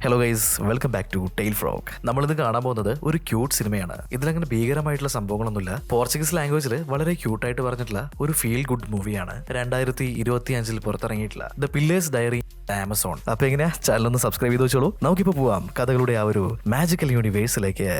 Hello guys, welcome back to tail frog. നമ്മളിത് കാണാൻ പോകുന്നത് ഒരു ക്യൂട്ട് സിനിമയാണ്. ഇതിലങ്ങനെ ഭീകരമായിട്ടുള്ള സംഭവങ്ങളൊന്നുമില്ല. പോർച്ചുഗീസ് ലാംഗ്വേജിൽ വളരെ ക്യൂട്ടായിട്ട് പറഞ്ഞിട്ടുള്ള ഒരു ഫീൽ ഗുഡ് മൂവിയാണ് 2025 പുറത്തിറങ്ങിയിട്ടുള്ള ദ പില്ലേഴ്സ് ഡയറി ആമസോൺ. അപ്പൊ എങ്ങനെയാ, ചാനൽ ഒന്ന് സബ്സ്ക്രൈബ് ചെയ്ത് വെച്ചോളൂ. നമുക്കിപ്പോ പോവാം കഥകളുടെ ആ ഒരു മാജിക്കൽ യൂണിവേഴ്സിലേക്ക്.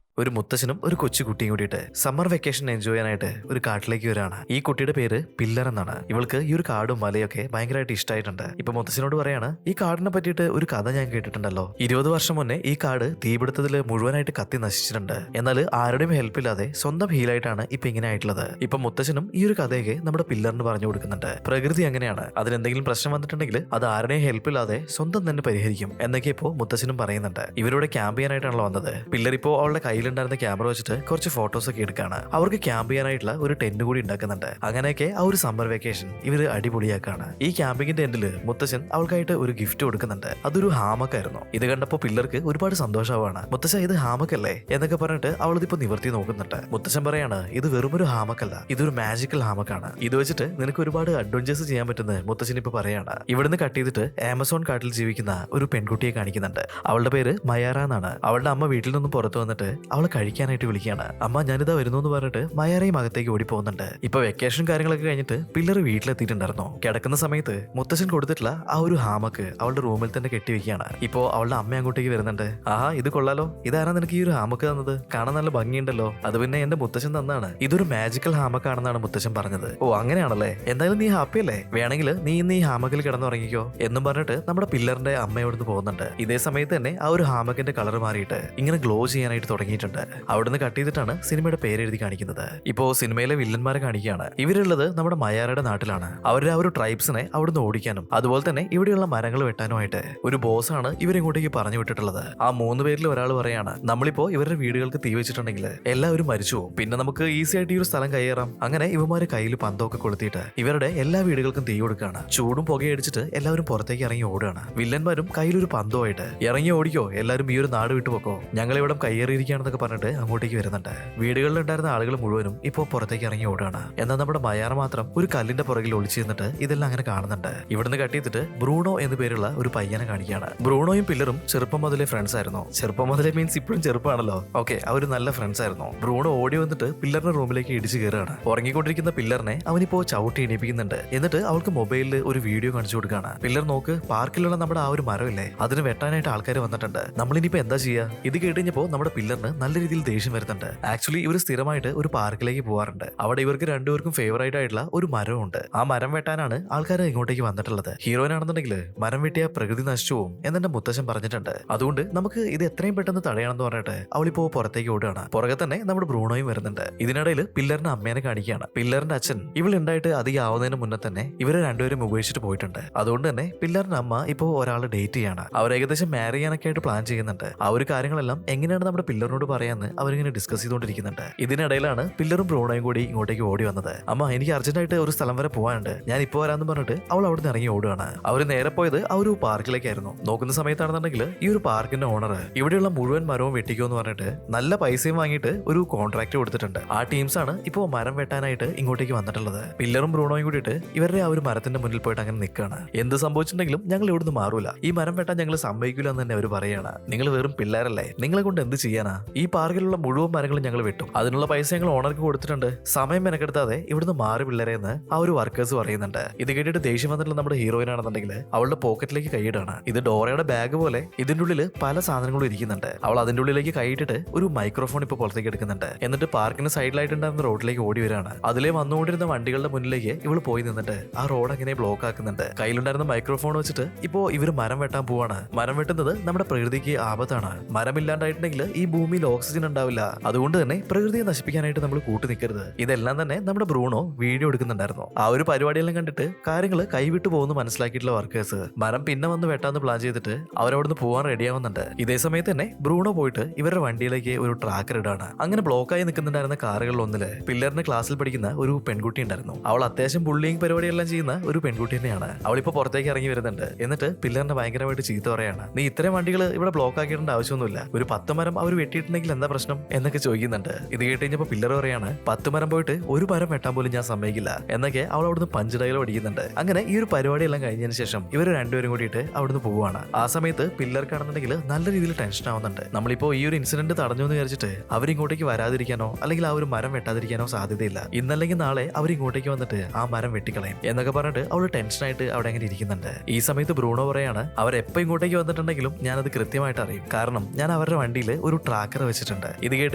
ഒരു മുത്തശ്ശനും ഒരു കൊച്ചുകുട്ടിയും കൂടിയിട്ട് സമ്മർ വെക്കേഷൻ എൻജോയ് ചെയ്യാനായിട്ട് ഒരു കാട്ടിലേക്ക് വരാണ്. ഈ കുട്ടിയുടെ പേര് പില്ലർ എന്നാണ്. ഇവൾക്ക് ഈ ഒരു കാടും മലയൊക്കെ ഭയങ്കരമായിട്ട് ഇഷ്ടമായിട്ടുണ്ട്. ഇപ്പൊ മുത്തശ്ശനോട് പറയാണ്, ഈ കാടിനെ പറ്റിയിട്ട് ഒരു കഥ ഞാൻ കേട്ടിട്ടുണ്ടല്ലോ. 20 വർഷം മുന്നേ ഈ കാട് തീപിടുത്തത്തിൽ മുഴുവനായിട്ട് കത്തി നശിച്ചിട്ടുണ്ട്. എന്നാൽ ആരുടെയും ഹെൽപ്പ് ഇല്ലാതെ സ്വന്തം ഹീലായിട്ടാണ് ഇപ്പൊ ഇങ്ങനെ ആയിട്ടുള്ളത്. ഇപ്പൊ മുത്തശ്ശനും ഈ ഒരു കഥയൊക്കെ നമ്മുടെ പില്ലറിന് പറഞ്ഞു കൊടുക്കുന്നുണ്ട്. പ്രകൃതി അങ്ങനെയാണ്, അതിനെന്തെങ്കിലും പ്രശ്നം വന്നിട്ടുണ്ടെങ്കിൽ അത് ആരുടെയും ഹെൽപ്പ് ഇല്ലാതെ സ്വന്തം തന്നെ പരിഹരിക്കും എന്നൊക്കെ ഇപ്പോ മുത്തശ്ശനും പറയുന്നുണ്ട്. ഇവരോട് ക്യാമ്പ് ചെയ്യാനായിട്ടാണല്ലോ വന്നത്. പില്ലർ ഇപ്പോ അവളുടെ കയ്യിലുണ്ടായിരുന്ന ക്യാമറ വെച്ചിട്ട് കുറച്ച് ഫോട്ടോസ് ഒക്കെ എടുക്കാണ്. അവർക്ക് ക്യാമ്പ് ചെയ്യാനായിട്ടുള്ള ഒരു ടെന്റ് കൂടി ഉണ്ടാക്കുന്നുണ്ട്. അങ്ങനെയൊക്കെ ആ ഒരു സമ്മർ വെക്കേഷൻ ഇവര് അടിപൊളിയാക്കാണ്. ഈ ക്യാമ്പിങ്ങിന്റെ എൻഡില് മുത്തശ്ശൻ അവൾക്കായിട്ട് ഒരു ഗിഫ്റ്റ് കൊടുക്കുന്നുണ്ട്. അതൊരു ഹാമക്കായിരുന്നു. ഇത് കണ്ടപ്പോ പില്ലർക്ക് ഒരുപാട് സന്തോഷമാണ്. മുത്തശ്ശൻ, ഇത് ഹാമക്കല്ലേ എന്നൊക്കെ പറഞ്ഞിട്ട് അവളിതിപ്പോ നിവർത്തി നോക്കുന്നുണ്ട്. മുത്തശ്ശൻ പറയാണ്, ഇത് വെറും ഒരു ഹാമക്കല്ല, ഇതൊരു മാജിക്കൽ ഹാമക്കാണ്. ഇത് വെച്ചിട്ട് നിനക്ക് ഒരുപാട് അഡ്വഞ്ചേഴ്സ് ചെയ്യാൻ പറ്റുന്ന മുത്തശ്ശൻ ഇപ്പൊ പറയാണ്. ഇവിടുന്ന് കട്ട് ചെയ്തിട്ട് ആമസോൺ കാട്ടിൽ ജീവിക്കുന്ന ഒരു പെൺകുട്ടിയെ കാണിക്കുന്നുണ്ട്. അവളുടെ പേര് മയാറ എന്നാണ്. അവളുടെ അമ്മ വീട്ടിൽ നിന്നും പുറത്തു വന്നിട്ട് അവളെ കഴിക്കാനായിട്ട് വിളിക്കുകയാണ്. അമ്മ, ഞാനിതാ വരുന്നു എന്ന് പറഞ്ഞിട്ട് മയാറയും അകത്തേക്ക് ഓടി പോകുന്നുണ്ട്. ഇപ്പൊ വെക്കേഷൻ കാര്യങ്ങളൊക്കെ കഴിഞ്ഞിട്ട് പില്ലർ വീട്ടിലെത്തിയിട്ടുണ്ടായിരുന്നു. കിടക്കുന്ന സമയത്ത് മുത്തശ്ശൻ കൊടുത്തിട്ടുള്ള ആ ഒരു ഹാമക്ക് അവളുടെ റൂമിൽ തന്നെ കെട്ടിവെക്കുകയാണ്. ഇപ്പോ അവളുടെ അമ്മ അങ്ങോട്ടേക്ക് വരുന്നുണ്ട്. ആഹാ, ഇത് കൊള്ളാലോ, ഇതാരാ നിനക്ക് ഈ ഒരു ഹാമക്ക് തന്നത്? കാണാൻ നല്ല ഭംഗിയുണ്ടല്ലോ. അത് പിന്നെ എന്റെ മുത്തശ്ശൻ തന്നാണ്. ഇതൊരു മാജിക്കൽ ഹാമക്കാണെന്നാണ് മുത്തശ്ശൻ പറഞ്ഞത്. ഓ, അങ്ങനെയാണല്ലേ, എന്തായാലും നീ ഹാപ്പി അല്ലേ? വേണമെങ്കിൽ നീ ഇന്ന് ഈ ഹാമക്കിൽ കിടന്നുറങ്ങിക്കോ എന്നും പറഞ്ഞിട്ട് നമ്മുടെ പില്ലറിന്റെ അമ്മയോട് പോകുന്നുണ്ട്. ഇതേ സമയത്ത് തന്നെ ആ ഒരു ഹാമക്കിന്റെ കളർ മാറിയിട്ട് ഇങ്ങനെ ഗ്ലോ ചെയ്യാനായിട്ട് തുടങ്ങിയിട്ടുണ്ട്. അവിടുന്ന് കട്ട് ചെയ്തിട്ടാണ് സിനിമയുടെ പേരെഴുതി കാണിക്കുന്നത്. ഇപ്പോ സിനിമയിലെ വില്ലന്മാരെ കാണിക്കുകയാണ്. ഇവരുള്ളത് നമ്മുടെ മയാറയുടെ നാട്ടിലാണ്. അവരുടെ ആ ഒരു ട്രൈബ്സിനെ അവിടുന്ന് ഓടിക്കാനും അതുപോലെ തന്നെ ഇവിടെയുള്ള മരങ്ങൾ വെട്ടാനുമായിട്ട് ഒരു ബോസാണ് ഇവരിങ്ങോട്ടേക്ക് പറഞ്ഞു വിട്ടിട്ടുള്ളത്. ആ 3 പേരിൽ ഒരാൾ പറയാണ്, നമ്മളിപ്പോ ഇവരുടെ വീടുകൾക്ക് തീ വെച്ചിട്ടുണ്ടെങ്കിൽ എല്ലാവരും മരിച്ചു പോകും, പിന്നെ നമുക്ക് ഈസി ആയിട്ട് ഈ ഒരു സ്ഥലം കയ്യേറാം. അങ്ങനെ ഇവന്മാര് കയ്യിൽ പന്തമൊക്കെ കൊളുത്തിയിട്ട് ഇവരുടെ എല്ലാ വീടുകൾക്കും തീ കൊടുക്കുകയാണ്. ചൂടും പുകയടിച്ചിട്ട് എല്ലാവരും പുറത്തേക്ക് ഇറങ്ങി ഓടുകയാണ്. വില്ലന്മാരും കയ്യിലൊരു പന്തമായിട്ട്, ഇറങ്ങി ഓടിക്കോ, എല്ലാവരും ഈ ഒരു നാട് വിട്ടുപോക്കോ, ഞങ്ങൾ ഇവിടെ കയ്യേറിയിരിക്കുകയാണെന്നൊക്കെ പറഞ്ഞിട്ട് അങ്ങോട്ടേക്ക് വരുന്നുണ്ട്. വീടുകളിൽ ഉണ്ടായിരുന്ന ആളുകൾ മുഴുവനും ഇപ്പോൾ പുറത്തേക്ക് ഇറങ്ങി ഓടുകയാണ്. എന്നാൽ നമ്മുടെ മയാറ മാത്രം ഒരു കല്ലിന്റെ പുറകിൽ ഒളിച്ചു നിന്നിട്ട് ഇതെല്ലാം അങ്ങനെ കാണുന്നുണ്ട്. ഇവിടുന്ന് കട്ട് ചെയ്തിട്ട് ബ്രൂണോ എന്ന് പേരുള്ള ഒരു പയ്യനെ കാണിക്കുകയാണ്. ബ്രൂണോയും പില്ലറും ചെറുപ്പം മുതലേ ഫ്രണ്ട്സ് ആയിരുന്നു. ചെറുപ്പം മുതലേ മീൻസ് ഇപ്പോഴും ചെറുപ്പമാണല്ലോ. ഓക്കെ, അവര് നല്ല ഫ്രണ്ട്സ് ആയിരുന്നു. ബ്രൂണോ ഓടി വന്നിട്ട് പില്ലറിന്റെ റൂമിലേക്ക് ഇടിച്ചു കയറുകയാണ്. ഉറങ്ങിക്കൊണ്ടിരിക്കുന്ന പില്ലറിനെ അവനിപ്പോ ചവിട്ടി എണീപ്പിക്കുന്നുണ്ട്. എന്നിട്ട് അവൾക്ക് മൊബൈലിൽ ഒരു വീഡിയോ കാണിച്ചു കൊടുക്കുകയാണ്. പില്ലർ, നോക്ക്, പാർക്കിലുള്ള നമ്മുടെ ആ ഒരു മരമില്ലേ, അതിന് വെട്ടാനായിട്ട് ആൾക്കാർ വന്നിട്ടുണ്ട്. നമ്മളിനിപ്പോ എന്താ ചെയ്യാ? ഇത് കേട്ടുകഴിഞ്ഞപ്പോ നമ്മുടെ പില്ലറിന് നല്ല രീതിയിൽ ദേഷ്യം വരുന്നുണ്ട്. ആക്ച്വലി ഇവർ സ്ഥിരമായിട്ട് ഒരു പാർക്കിലേക്ക് പോകാറുണ്ട്. അവിടെ ഇവർക്ക് രണ്ടുപേർക്കും ഫേവറേറ്റ് ആയിട്ടുള്ള ഒരു മരമുണ്ട്. ആ മരം വെട്ടാനാണ് ആൾക്കാർ ഇങ്ങോട്ടേക്ക് വന്നിട്ടുള്ളത്. ഹീറോയിനാണെന്നുണ്ടെങ്കിൽ മരം വെട്ടിയ പ്രകൃതി നശിച്ചു പോകും എന്നെ മുത്തശ്ശൻ പറഞ്ഞിട്ടുണ്ട്. അതുകൊണ്ട് നമുക്ക് ഇത് എത്രയും പെട്ടെന്ന് തടയണമെന്ന് പറഞ്ഞിട്ട് അവളിപ്പോ പുറത്തേക്ക് ഓടുകയാണ്. പുറകെ തന്നെ നമ്മുടെ ബ്രൂണോയും വരുന്നുണ്ട്. ഇതിനിടയിൽ പില്ലറിന്റെ അമ്മേനെ കാണിക്കുകയാണ്. പില്ലറിന്റെ അച്ഛൻ ഇവളുണ്ടായിട്ട് അധികം ആവുന്നതിന് മുന്നേ തന്നെ ഇവരെ രണ്ടുപേരും ഉപേക്ഷിച്ചിട്ട് പോയിട്ടുണ്ട്. അതുകൊണ്ട് തന്നെ പില്ലറിന്റെ അമ്മ ഇപ്പോ ഒരാളെ ഡേറ്റ് ചെയ്യാണ്. അവർ ഏകദേശം മാരി ചെയ്യാനൊക്കെ ആയിട്ട് പ്ലാൻ ചെയ്യുന്നുണ്ട്. ആ ഒരു കാര്യങ്ങളെല്ലാം എങ്ങനെയാണ് നമ്മുടെ പില്ലറിനോട് പറയാന്ന് അവരിങ്ങനെ ഡിസ്കസ് ചെയ്തുകൊണ്ടിരിക്കുന്നുണ്ട്. ഇതിനിടയിലാണ് പില്ലറും ബ്രൂണോയും കൂടി ഇങ്ങോട്ടേക്ക് ഓടി വന്നത്. അമ്മ, എനിക്ക് അർജന്റായിട്ട് ഒരു സ്ഥലം വരെ പോകാനുണ്ട്, ഞാൻ ഇപ്പോൾ വരാന്ന് പറഞ്ഞിട്ട് അവൾ അവിടെ നിന്ന് ഇറങ്ങി ഓടുകയാണ്. അവർ നേരെ പോയത് ആ ഒരു പാർക്കിലേക്കായിരുന്നു. നോക്കുന്ന സമയത്താണെന്നുണ്ടെങ്കിൽ ഈ ഒരു പാർക്കിന്റെ ഓണർ ഇവിടെയുള്ള മുഴുവൻ മരവും വെട്ടിക്കോ എന്ന് പറഞ്ഞിട്ട് നല്ല പൈസയും വാങ്ങിയിട്ട് ഒരു കോൺട്രാക്ട് കൊടുത്തിട്ടുണ്ട്. ആ ടീംസ് ആണ് ഇപ്പോൾ മരം വെട്ടാനായിട്ട് ഇങ്ങോട്ടേക്ക് വന്നിട്ടുള്ളത്. പില്ലറും ബ്രൂണോയും കൂടിയിട്ട് ഇവരുടെ ആ ഒരു മരത്തിന്റെ മുന്നിൽ പോയിട്ട് അങ്ങനെ നിൽക്കുകയാണ്. എന്ത് സംഭവിച്ചിട്ടുണ്ടെങ്കിലും ഞങ്ങൾ ഇവിടുന്ന് മാറൂല, ഈ മരം വെട്ടാൻ ഞങ്ങൾ സമ്മതിക്കില്ല എന്ന് തന്നെ അവർ പറയാണ്. നിങ്ങൾ വെറും പിള്ളേരല്ലേ, നിങ്ങളെ കൊണ്ട് എന്ത് ചെയ്യാനാ? ഈ പാർക്കിലുള്ള മുഴുവൻ മരങ്ങളും ഞങ്ങൾ വെട്ടും, അതിനുള്ള പൈസ ഞങ്ങൾ ഓണർക്ക് കൊടുത്തിട്ടുണ്ട്, സമയം മെനക്കെടുത്താതെ ഇവിടുന്ന് മാറി പിള്ളേരെ എന്ന് ആ ഒരു വർക്കേഴ്സ് പറയുന്നുണ്ട്. ഇത് കേട്ടിട്ട് ദേഷ്യം വന്നിട്ടുള്ള നമ്മുടെ ഹീറോയിനാണെന്നുണ്ടെങ്കിൽ അവളുടെ പോക്കറ്റിലേക്ക് കൈയിടാണ്. ഇത് ഡോറയുടെ ബാഗ് പോലെ ഇതിന്റെ ഉള്ളിൽ പല സാധനങ്ങളും ഇരിക്കുന്നുണ്ട്. അവൾ അതിന്റെ ഉള്ളിലേക്ക് കൈയിട്ടിട്ട് ഒരു മൈക്രോഫോൺ ഇപ്പൊ പുറത്തേക്ക് എടുക്കുന്നുണ്ട്. എന്നിട്ട് പാർക്കിന് സൈഡിലായിട്ടുണ്ടായിരുന്ന റോഡിലേക്ക് ഓടി വരാണ്. അതിലെ വന്നുകൊണ്ടിരുന്ന വണ്ടികളുടെ മുന്നിലേക്ക് ഇവൾ പോയി നിന്നിട്ട് ആ റോഡ് അങ്ങനെ ബ്ലോക്ക് ആക്കുന്നുണ്ട്. കയ്യിലുണ്ടായിരുന്ന മൈക്രോഫോൺ വെച്ചിട്ട് ഇപ്പോ ഇവർ മരം വെട്ടാൻ പോവാണ്. മരം വെട്ടുന്നത് നമ്മുടെ പ്രകൃതിക്ക് ആപത്താണ്. മരമില്ലാണ്ടായിട്ടുണ്ടെങ്കിൽ ഈ ഭൂമിയിൽ ഓക്സിജൻ ഉണ്ടാവില്ല. അതുകൊണ്ട് തന്നെ പ്രകൃതിയെ നശിപ്പിക്കാനായിട്ട് നമ്മൾ കൂട്ടു നിൽക്കരുത്. ഇതെല്ലാം തന്നെ നമ്മുടെ ബ്രൂണോ വീഡിയോ എടുക്കുന്നുണ്ടായിരുന്നു. ആ ഒരു പരിപാടിയെല്ലാം കണ്ടിട്ട് കാര്യങ്ങൾ കൈവിട്ടു പോകുന്നു മനസ്സിലാക്കിയിട്ടുള്ള വർക്കേഴ്സ് മരം പിന്നെ വന്ന് വെട്ടാന്ന് പ്ലാൻ ചെയ്തിട്ട് അവരവിടുന്ന് പോകാൻ റെഡിയാവുന്നുണ്ട്. ഇതേ സമയത്ത് തന്നെ ബ്രൂണോ പോയിട്ട് ഇവരുടെ വണ്ടിയിലേക്ക് ഒരു ട്രാക്കർ ഇടാണ്. അങ്ങനെ ബ്ലോക്കായി നിൽക്കുന്നുണ്ടായിരുന്ന കാറുകളിൽ ഒന്നില് പില്ലറിന്റെ ക്ലാസ്സിൽ പഠിക്കുന്ന ഒരു പെൺകുട്ടി ഉണ്ടായിരുന്നു. അവൾ അത്യാവശ്യം ബുള്ളിങ് പരിപാടിയെല്ലാം ചെയ്യുന്ന ഒരു പെൺകുട്ടി തന്നെയാണ്. അവളിപ്പോ പുറത്തേക്ക് ഇറങ്ങി വരുന്നുണ്ട്. എന്നിട്ട് പില്ലറിനെ ഭയങ്കരമായിട്ട് ചീത്ത പറയാണ്, നീ ഇത്രയും വണ്ടികൾ ഇവിടെ ബ്ലോക്ക് ആക്കിയിടേണ്ട ആവശ്യമൊന്നുമില്ല, ഒരു 10 മരം അവർ വെട്ടിയിട്ടുണ്ടെങ്കിൽ വെട്ടിയില്ലെങ്കിൽ എന്താ പ്രശ്നം എന്നൊക്കെ ചോദിക്കുന്നുണ്ട്. ഇത് കേട്ട് കഴിഞ്ഞപ്പോ പില്ലർ പറയാണ് 10 മരം പോയിട്ട് ഒരു മരം വെട്ടാൻ പോലും ഞാൻ സമ്മതിക്കില്ല എന്നൊക്കെ അവൾ അവിടുന്ന് പഞ്ച് ഡയലോഗ് അടിക്കുന്നുണ്ട്. അങ്ങനെ ഈ ഒരു പരിപാടിയെല്ലാം കഴിഞ്ഞതിന് ശേഷം ഇവർ രണ്ടുപേരും കൂടിയിട്ട് അവിടുന്ന് പോവുകയാണ്. ആ സമയത്ത് പില്ലർക്കാണെന്നുണ്ടെങ്കിൽ നല്ല രീതിയിൽ ടെൻഷൻ ആവുന്നുണ്ട്. നമ്മളിപ്പോ ഈ ഒരു ഇൻസിഡന്റ് തടഞ്ഞു എന്ന് വിചാരിച്ചിട്ട് അവരിങ്ങോട്ടേക്ക് വരാതിരിക്കാനോ അല്ലെങ്കിൽ ആ ഒരു മരം വെട്ടാതിരിക്കാനോ സാധ്യതയില്ല. ഇന്നല്ലെങ്കിൽ നാളെ അവരിങ്ങോട്ടേക്ക് വന്നിട്ട് ആ മരം വെട്ടിക്കളയും എന്നൊക്കെ പറഞ്ഞിട്ട് അവള് ടെൻഷനായിട്ട് അവിടെ അങ്ങനെ ഇരിക്കുന്നുണ്ട്. ഈ സമയത്ത് ബ്രൂണോ പറയാണ് അവരെപ്പോ ഇങ്ങോട്ടേക്ക് വന്നിട്ടുണ്ടെങ്കിലും ഞാനത് കൃത്യമായിട്ട് അറിയും. കാരണം ഞാൻ അവരുടെ വണ്ടിയിൽ ഒരു ട്രാക്കർ വെച്ചിട്ടുണ്ട്. ഇത് കേട്ട്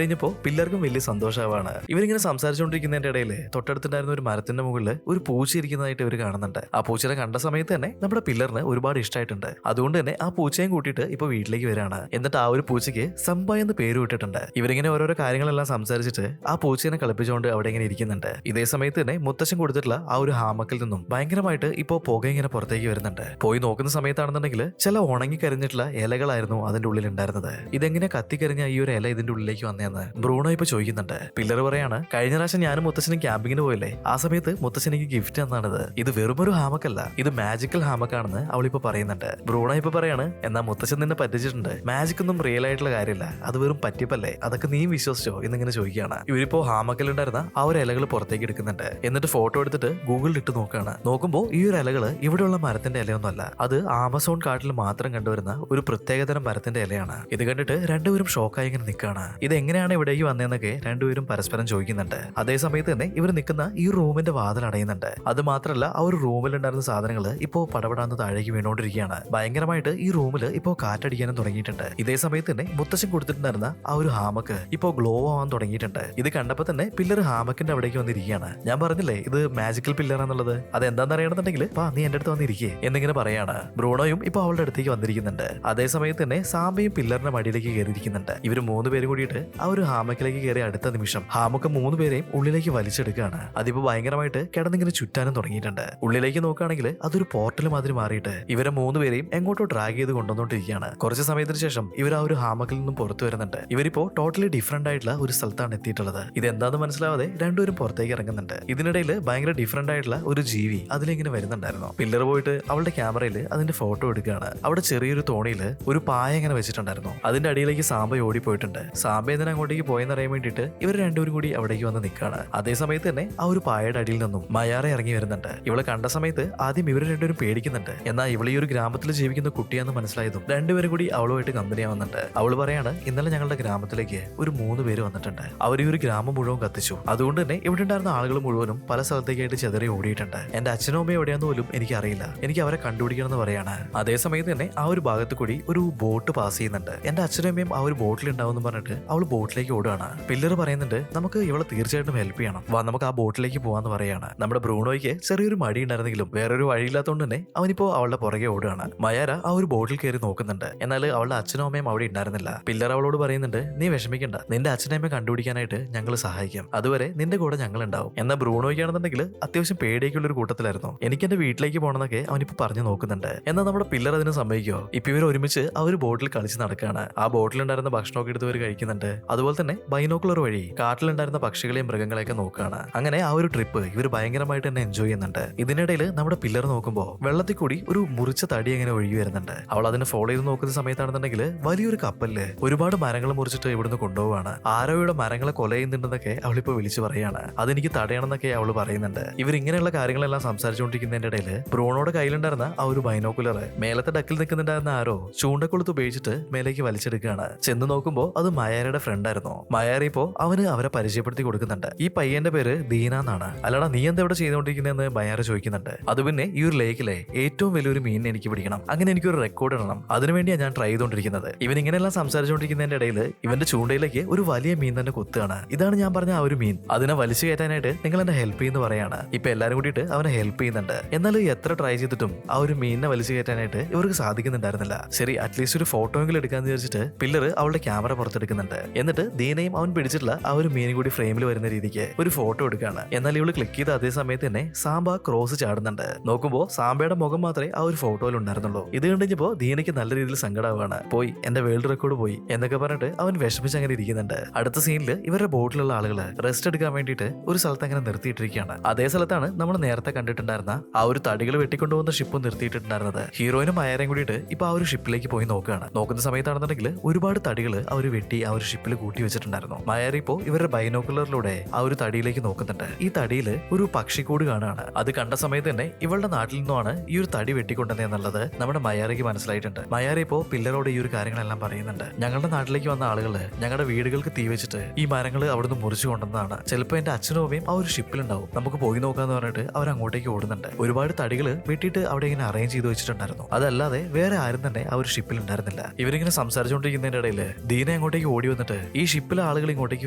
കഴിഞ്ഞപ്പോ പില്ലർക്കും വലിയ സന്തോഷമാണ്. ഇവരിങ്ങനെ സംസാരിച്ചുകൊണ്ടിരിക്കുന്നതിന്റെ ഇടയിൽ തൊട്ടടുത്തുണ്ടായിരുന്ന ഒരു മരത്തിന്റെ മുകളിൽ ഒരു പൂച്ച ഇരിക്കുന്നതായിട്ട് ഇവർ കാണുന്നുണ്ട്. ആ പൂച്ചനെ കണ്ട സമയത്ത് തന്നെ നമ്മുടെ പില്ലറിന് ഒരുപാട് ഇഷ്ടമായിട്ടുണ്ട്. അതുകൊണ്ട് തന്നെ ആ പൂച്ചയും കൂട്ടിയിട്ട് ഇപ്പൊ വീട്ടിലേക്ക് വരികയാണ്. എന്നിട്ട് ആ ഒരു പൂച്ചയ്ക്ക് സംബ എന്ന് പേര് ഇട്ടിട്ടുണ്ട്. ഇവരിങ്ങനെ ഓരോരോ കാര്യങ്ങളെല്ലാം സംസാരിച്ചിട്ട് ആ പൂച്ചനെ കളിപ്പിച്ചുകൊണ്ട് അവിടെ ഇങ്ങനെ ഇരിക്കുന്നുണ്ട്. ഇതേ സമയത്ത് തന്നെ മുത്തശ്ശൻ കൊടുത്തിട്ടുള്ള ആ ഒരു ഹാമക്കിൽ നിന്നും ഭയങ്കരമായിട്ട് ഇപ്പോ പുക ഇങ്ങനെ പുറത്തേക്ക് വരുന്നുണ്ട്. പോയി നോക്കുന്ന സമയത്താണെന്നുണ്ടെങ്കിൽ ചില ഉണങ്ങി കരിഞ്ഞിട്ടുള്ള ഇലകളായിരുന്നു അതിന്റെ ഉള്ളിൽ ഉണ്ടായിരുന്നത്. ഇതെങ്ങനെ കത്തിക്കരിഞ്ഞ ഈ ഒരു ഇല ഇതിന്റെ ഉള്ളിലേക്ക് വന്നതെന്ന് ബ്രൂണോ ഇപ്പൊ ചോദിക്കുന്നുണ്ട്. പില്ലർ പറയാണ് കഴിഞ്ഞ പ്രാവശ്യം ഞാനും മുത്തശ്ശനും ക്യാമ്പിങ്ങിന് പോയല്ലേ, ആ സമയത്ത് മുത്തശ്ശൻ എനിക്ക് ഗിഫ്റ്റ് തന്നാണിത്. ഇത് വെറുമൊരു ഹാമക്കല്ല, ഇത് മാജിക്കൽ ഹാമക്കാണെന്ന് അവളിപ്പോ പറയുന്നുണ്ട്. ബ്രൂണോ ഇപ്പൊ പറയാണ് എന്നാ മുത്തശ്ശൻ നിന്നെ പറ്റിച്ചിട്ടുണ്ട്, മാജിക് ഒന്നും റിയൽ ആയിട്ടുള്ള കാര്യമില്ല, അത് വെറും പറ്റിപ്പല്ലേ, അതൊക്കെ നീ വിശ്വസിച്ചോ എന്നിങ്ങനെ ചോദിക്കുകയാണ്. ഇവരിപ്പോ ഹാമക്കലുണ്ടായിരുന്ന ആ ഒരു ഇലകൾ പുറത്തേക്ക് എടുക്കുന്നുണ്ട്. എന്നിട്ട് ഫോട്ടോ എടുത്തിട്ട് ഗൂഗിളിൽ ഇട്ട് നോക്കുകയാണ്. നോക്കുമ്പോൾ ഈ ഒരു ഇലകള് ഇവിടെയുള്ള മരത്തിന്റെ ഇലയൊന്നുമല്ല, അത് ആമസോൺ കാട്ടിൽ മാത്രം കണ്ടുവരുന്ന ഒരു പ്രത്യേകതരം മരത്തിന്റെ ഇലയാണ്. ഇത് കണ്ടിട്ട് രണ്ടുപേരും ഷോക്കായി ഇങ്ങനെ നിൽക്കുകയാണ്. ഇത് എങ്ങനെയാണ് ഇവിടേക്ക് വന്നതെന്നൊക്കെ രണ്ടുപേരും പരസ്പരം ചോദിക്കുന്നുണ്ട്. അതേ സമയത്ത് തന്നെ ഇവർ നിൽക്കുന്ന ഈ റൂമിന്റെ വാതിൽ അടയുന്നുണ്ട്. അത് മാത്രമല്ല ആ ഒരു റൂമിൽ ഉണ്ടായിരുന്ന സാധനങ്ങൾ ഇപ്പോ പടപടാന്ന് താഴേക്ക് വീണോണ്ടിരിക്കുകയാണ്. ഭയങ്കരമായിട്ട് ഈ റൂമിൽ ഇപ്പോ കാറ്റടിക്കാനും തുടങ്ങിയിട്ടുണ്ട്. ഇതേ സമയത്ത് തന്നെ മുത്തശ്ശൻ കൊടുത്തിട്ടുണ്ടായിരുന്ന ആ ഒരു ഹാമക്ക് ഇപ്പോ ഗ്ലോ ആവാൻ തുടങ്ങിയിട്ടുണ്ട്. ഇത് കണ്ടപ്പോ തന്നെ പില്ലർ ഹാമക്കിന്റെ അവിടേക്ക് വന്നിരിക്കുകയാണ്. ഞാൻ പറഞ്ഞില്ലേ ഇത് മാജിക്കൽ പില്ലറാന്നുള്ളത്, അത് എന്താണെന്ന് അറിയണമെന്നുണ്ടെങ്കിൽ നീ എന്റെ അടുത്ത് വന്നിരിക്കേ എന്നിങ്ങനെ പറയാണ്. ബ്രൂണോയും ഇപ്പൊ അവളുടെ അടുത്തേക്ക് വന്നിരിക്കുന്നുണ്ട്. അതേ സമയത്ത് തന്നെ സാമ്പയും പില്ലറിന്റെ മടിയിലേക്ക് കയറിയിരിക്കുന്നുണ്ട്. ഇവർ 3 പേരും കൂടിയിട്ട് ആ ഒരു ഹാമക്കിലേക്ക് കയറി അടുത്ത നിമിഷം ഹാമക്ക് 3 പേരെയും ഉള്ളിലേക്ക് വലിച്ചെടുക്കുകയാണ്. അതിപ്പോ ഭയങ്കരമായിട്ട് കിടന്നിങ്ങനെ ചുറ്റാനും തുടങ്ങിയിട്ടുണ്ട്. ഉള്ളിലേക്ക് നോക്കുകയാണെങ്കിൽ അതൊരു പോർട്ടൽ മാതിരി മാറിയിട്ട് ഇവരെ 3 പേരെയും എങ്ങോട്ടോ ഡ്രാഗ് ചെയ്ത് കൊണ്ടുവന്നോണ്ടിരിക്കുകയാണ്. കുറച്ച് സമയത്തിന് ശേഷം ഇവർ ആ ഒരു ഹാമക്കിൽ നിന്നും പുറത്തു വരുന്നുണ്ട്. ഇവരിപ്പോ ടോട്ടലി ഡിഫറെന്റ് ആയിട്ടുള്ള ഒരു സ്ഥലത്താണ് എത്തിയിട്ടുള്ളത്. ഇത് എന്താണെന്ന് മനസ്സിലാവാതെ രണ്ടുപേരും പുറത്തേക്ക് ഇറങ്ങുന്നുണ്ട്. ഇതിനിടയിൽ ഭയങ്കര ഡിഫറെന്റ് ആയിട്ടുള്ള ഒരു ജീവി അതിലിങ്ങനെ വരുന്നുണ്ടായിരുന്നു. പില്ലർ പോയിട്ട് അവളുടെ ക്യാമറയിൽ അതിന്റെ ഫോട്ടോ എടുക്കുകയാണ്. അവിടെ ചെറിയൊരു തോണിയിൽ ഒരു പായ ഇങ്ങനെ വെച്ചിട്ടുണ്ടായിരുന്നു. അതിന്റെ അടിയിലേക്ക് സാമ്പ ഓടിപ്പോയിട്ടുണ്ട്. സാമ്പ എന്തിനാ അങ്ങോട്ടേക്ക് പോയെന്ന് അറിയാൻ വേണ്ടിയിട്ട് ഇവർ രണ്ടുപേരും കൂടി അവിടേക്ക് വന്ന് നിൽക്കുകയാണ്. അതേ സമയത്ത് തന്നെ ആ ഒരു പായയുടെ അടിയിൽ നിന്നും മയാറെ ഇറങ്ങി വരുന്നുണ്ട്. ഇവളെ കണ്ട സമയത്ത് ആദ്യം ഇവർ രണ്ടുപേരും പേടിക്കുന്നുണ്ട്. എന്നാൽ ഇവൾ ഈ ഒരു ഗ്രാമത്തിൽ ജീവിക്കുന്ന കുട്ടിയാന്ന് മനസ്സിലായതും രണ്ടുപേരും കൂടി അവളുമായിട്ട് കമ്പനി ആവുന്നുണ്ട്. അവൾ പറയാണ് ഇന്നലെ ഞങ്ങളുടെ ഗ്രാമത്തിലേക്ക് ഒരു 3 പേര് വന്നിട്ടുണ്ട്. അവർ ഈ ഒരു ഗ്രാമം മുഴുവൻ കത്തിച്ചു. അതുകൊണ്ട് തന്നെ ഇവിടെ ഉണ്ടായിരുന്ന ആളുകൾ മുഴുവനും പല സ്ഥലത്തേക്കായിട്ട് ചെതറി ഓടിയിട്ടുണ്ട്. എന്റെ അച്ഛനും അമ്മയും എവിടെയാന്ന് പോലും എനിക്ക് അറിയില്ല. എനിക്ക് അവരെ കണ്ടുപിടിക്കണം എന്ന് പറയാണ്. അതേ സമയത്ത് തന്നെ ആ ഒരു ഭാഗത്ത് കൂടി ഒരു ബോട്ട് പാസ് ചെയ്യുന്നുണ്ട്. എന്റെ അച്ഛനും അമ്മയും ആ ഒരു ബോട്ടിൽ ഉണ്ടാവും എന്ന് പറഞ്ഞിട്ട് അവൾ ബോട്ടിലേക്ക് ഓടുകയാണ്. പില്ലർ പറയുന്നുണ്ട് നമുക്ക് ഇവളെ തീർച്ചയായിട്ടും ഹെൽപ്പ് ചെയ്യണം, വാ നമുക്ക് ആ ബോട്ടിലേക്ക് പോവാന്ന് പറയാണ്. നമ്മുടെ ബ്രൂണോയ്ക്ക് ചെറിയൊരു മടി ഉണ്ടായിരുന്നെങ്കിലും വേറൊരു വഴിയില്ലാത്തതുകൊണ്ട് തന്നെ അവനിപ്പോ അവളുടെ പുറകെ ഓടുകയാണ്. മയാര ആ ഒരു ബോട്ടിൽ കയറി നോക്കുന്നുണ്ട്. എന്നാൽ അവളുടെ അച്ഛനും അമ്മയും അവിടെ ഉണ്ടായിരുന്നില്ല. പില്ലർ അവളോട് പറയുന്നുണ്ട് നീ വിഷമിക്കണ്ട, നിന്റെ അച്ഛനും അമ്മയെ കണ്ടുപിടിക്കാനായിട്ട് ഞങ്ങൾ സഹായിക്കാം, അതുവരെ നിന്റെ കൂടെ ഞങ്ങൾ ഉണ്ടാവും. എന്നാൽ ബ്രൂണോയ്ക്കാണെന്നുണ്ടെങ്കിൽ അത്യാവശ്യം പേടിയൊക്കെയുള്ള ഒരു കൂട്ടത്തിലായിരുന്നു. എനിക്ക് എന്റെ വീട്ടിലേക്ക് പോകണമെന്നൊക്കെ അവനിപ്പോ പറഞ്ഞു നോക്കുന്നുണ്ട്. എന്നാൽ നമ്മുടെ പില്ലർ അതിന് സമ്മതിക്കോ? ഇപ്പൊ ഇവർ ഒരുമിച്ച് ആ ഒരു ബോട്ടിൽ കളിച്ച് നടക്കുകയാണ്. ആ ബോട്ടിലുണ്ടായിരുന്ന ഭക്ഷണമൊക്കെ എടുത്തവർ കഴിക്കുന്നുണ്ട്. അതുപോലെ തന്നെ ബൈനോക്കുലർ വഴി കാട്ടിലുണ്ടായിരുന്ന പക്ഷികളെയും മൃഗങ്ങളെയൊക്കെ നോക്കുകയാണ്. അങ്ങനെ ആ ഒരു ട്രിപ്പ് ഇവർ ഭയങ്കരമായിട്ട് തന്നെ എൻജോയ് ചെയ്യുന്നുണ്ട്. ഇതിനിടയിൽ നമ്മുടെ പില്ലർ നോക്കുമ്പോൾ വെള്ളത്തിൽ കൂടി ഒരു മുറിച്ച തടി അങ്ങനെ ഒഴുകി വരുന്നുണ്ട്. അവൾ അതിനെ ഫോളോ ചെയ്ത് നോക്കുന്ന സമയത്താണെന്നുണ്ടെങ്കിൽ വലിയൊരു കപ്പലില് ഒരുപാട് മരങ്ങൾ മുറിച്ചിട്ട് ഇവിടുന്ന് കൊണ്ടുപോവാണ്. ആരോയുടെ മരങ്ങളെ കൊല ചെയ്യുന്നുണ്ടെന്നൊക്കെ അവളിപ്പോ വിളിച്ചു പറയാണ്. അതെനിക്ക് തടയണമെന്നൊക്കെ അവൾ പറയുന്നുണ്ട്. ഇവർ ഇങ്ങനെയുള്ള കാര്യങ്ങളെല്ലാം സംസാരിച്ചുകൊണ്ടിരിക്കുന്നതിന്റെ ഇടയിൽ ബ്രൂണോയുടെ കയ്യിലുണ്ടായിരുന്ന ആ ഒരു ബൈനോക്കുലർ മേലത്തെ ഡക്കിൽ നിൽക്കുന്നുണ്ടായിരുന്ന ആരോ ചൂണ്ടക്കൊളുത്ത് ഉപയോഗിച്ചിട്ട് മേലേക്ക് വലിച്ചെടുക്കുകയാണ്. ചെന്ന് നോക്കുമ്പോൾ അത് മയാരയുടെ ഫ്രണ്ട് ആയിരുന്നു. മയാര ഇപ്പോ അവന് അവരെ പരിചയപ്പെടുത്തി കൊടുക്കുന്നുണ്ട്. ഈ പയ്യന്റെ പേര് ദീന എന്നാണ്. അല്ലടാ നീ എന്താ ഇവിടെ ചെയ്തുകൊണ്ടിരിക്കുന്നതെന്ന് മയാര ചോദിക്കുന്നുണ്ട്. അത് പിന്നെ ഈ ഒരു ലേക്കിലെ ഏറ്റവും വലിയൊരു മീനിനെ എനിക്ക് പിടിക്കണം, അങ്ങനെ എനിക്കൊരു റെക്കോർഡ് ഇടണം, അതിനുവേണ്ടിയാണ് ഞാൻ ട്രൈ ചെയ്തുകൊണ്ടിരിക്കുന്നത്. ഇവൻ ഇങ്ങനെയെല്ലാം സംസാരിച്ചുകൊണ്ടിരിക്കുന്നതിന്റെ ഇടയിൽ ഇവന്റെ ചൂണ്ടയിലേക്ക് ഒരു വലിയ മീൻ തന്നെ കൊത്തുകയാണ്. ഇതാണ് ഞാൻ പറഞ്ഞ ആ ഒരു മീൻ. അതിനെ വലിച്ചു കയറ്റാനായിട്ട് നിങ്ങൾ എന്നെ ഹെൽപ്പ് ചെയ്യുന്നു പറയാണ്. ഇപ്പൊ എല്ലാരും കൂടിയിട്ട് അവനെ ഹെൽപ്പ് ചെയ്യുന്നുണ്ട്. എന്നാൽ എത്ര ട്രൈ ചെയ്തിട്ടും ആ ഒരു മീനിനെ വലിച്ചു കയറ്റാനായിട്ട് ഇവർക്ക് സാധിക്കുന്നുണ്ടായിരുന്നില്ല. ശരി അറ്റ്ലീസ്റ്റ് ഒരു ഫോട്ടോ എങ്കിലും എടുക്കാന്ന് വിചാരിച്ചിട്ട് പില്ലർ അവളുടെ ക്യാമറ പുറത്തെടുക്കുന്നുണ്ട്. എന്നിട്ട് ദീനയും അവൻ പിടിച്ചിട്ടുള്ള ആ ഒരു മീനും കൂടി ഫ്രെയിമിൽ വരുന്ന രീതിക്ക് ഒരു ഫോട്ടോ എടുക്കുകയാണ്. എന്നാൽ ഇവള് ക്ലിക്ക് ചെയ്ത അതേ സമയത്ത് തന്നെ സാമ്പ ക്രോസ് ചാടുന്നുണ്ട്. നോക്കുമ്പോൾ സാമ്പയുടെ മുഖം മാത്രമേ ആ ഒരു ഫോട്ടോയിൽ ഉണ്ടായിരുന്നുള്ളൂ. ഇത് കണ്ടിപ്പോ ദീനയ്ക്ക് നല്ല രീതിയിൽ സങ്കടമാവാണ്. പോയി എന്റെ വേൾഡ് റെക്കോർഡ് പോയി എന്നൊക്കെ പറഞ്ഞിട്ട് അവൻ വിഷമിച്ച് അങ്ങനെ ഇരിക്കുന്നുണ്ട്. അടുത്ത സീനിൽ ഇവരുടെ ബോട്ടിലുള്ള ആളുകൾ റെസ്റ്റ് എടുക്കാൻ വേണ്ടിയിട്ട് ഒരു സ്ഥലത്ത് അങ്ങനെ നിർത്തിയിട്ടിരിക്കുകയാണ്. അതേ സ്ഥലത്താണ് നമ്മൾ നേരത്തെ കണ്ടിട്ടുണ്ടായിരുന്ന ആ ഒരു തടികൾ വെട്ടിക്കൊണ്ടുപോകുന്ന ഷിപ്പ് നിർത്തിയിട്ടുണ്ടായിരുന്നത്. ഹീറോയിനും മയാരയും കൂടിയിട്ട് ഇപ്പൊ ആ ഒരു ഷിപ്പിലേക്ക് പോയി നോക്കുകയാണ്. നോക്കുന്ന സമയത്താണെന്നുണ്ടെങ്കിൽ ഒരുപാട് തടികൾ അവർ വെട്ടി ആ ഒരു ഷിപ്പിൽ കൂട്ടി വെച്ചിട്ടുണ്ടായിരുന്നു. മയാരി ഇപ്പോ ഇവരുടെ ബൈനോക്കുലറിലൂടെ ആ ഒരു തടിയിലേക്ക് നോക്കുന്നുണ്ട്. ഈ തടിയിൽ ഒരു പക്ഷിക്കൂട് കാണുകയാണ്. അത് കണ്ട സമയത്ത് തന്നെ ഇവളുടെ നാട്ടിൽ നിന്നുമാണ് ഈ ഒരു തടി വെട്ടിക്കൊണ്ടത് എന്നുള്ളത് നമ്മുടെ മയാരിക്ക് മനസ്സിലായിട്ടുണ്ട്. മയാരി ഇപ്പോ പില്ലറോട് ഈ ഒരു കാര്യങ്ങളെല്ലാം പറയുന്നുണ്ട്. ഞങ്ങളുടെ നാട്ടിലേക്ക് വന്ന ആളുകള് ഞങ്ങളുടെ വീടുകൾക്ക് തീ വെച്ചിട്ട് ഈ മരങ്ങൾ അവിടുന്ന് മുറിച്ചു കൊണ്ടുവന്നതാണ്. ചിലപ്പോൾ എന്റെ അച്ഛനും അമ്മയും ആ ഒരു ഷിപ്പിലുണ്ടാവും, നമുക്ക് പോയി നോക്കാന്ന് പറഞ്ഞിട്ട് അവർ അങ്ങോട്ടേക്ക് ഓടുന്നുണ്ട്. ഒരുപാട് തടികള് വെട്ടിയിട്ട് അവിടെ ഇങ്ങനെ അറേഞ്ച് ചെയ്ത് വെച്ചിട്ടുണ്ടായിരുന്നു. അതല്ലാതെ വേറെ ആരും തന്നെ ആ ഒരു ഷിപ്പിൽ ഉണ്ടായിരുന്നില്ല. ഇവരിങ്ങനെ സംസാരിച്ചുകൊണ്ടിരിക്കുന്നതിന്റെ ഇടയിൽ ദീന അങ്ങോട്ടേക്ക് ഓടി വന്നിട്ട് ഈ ഷിപ്പിലെ ആളുകൾ ഇങ്ങോട്ടേക്ക്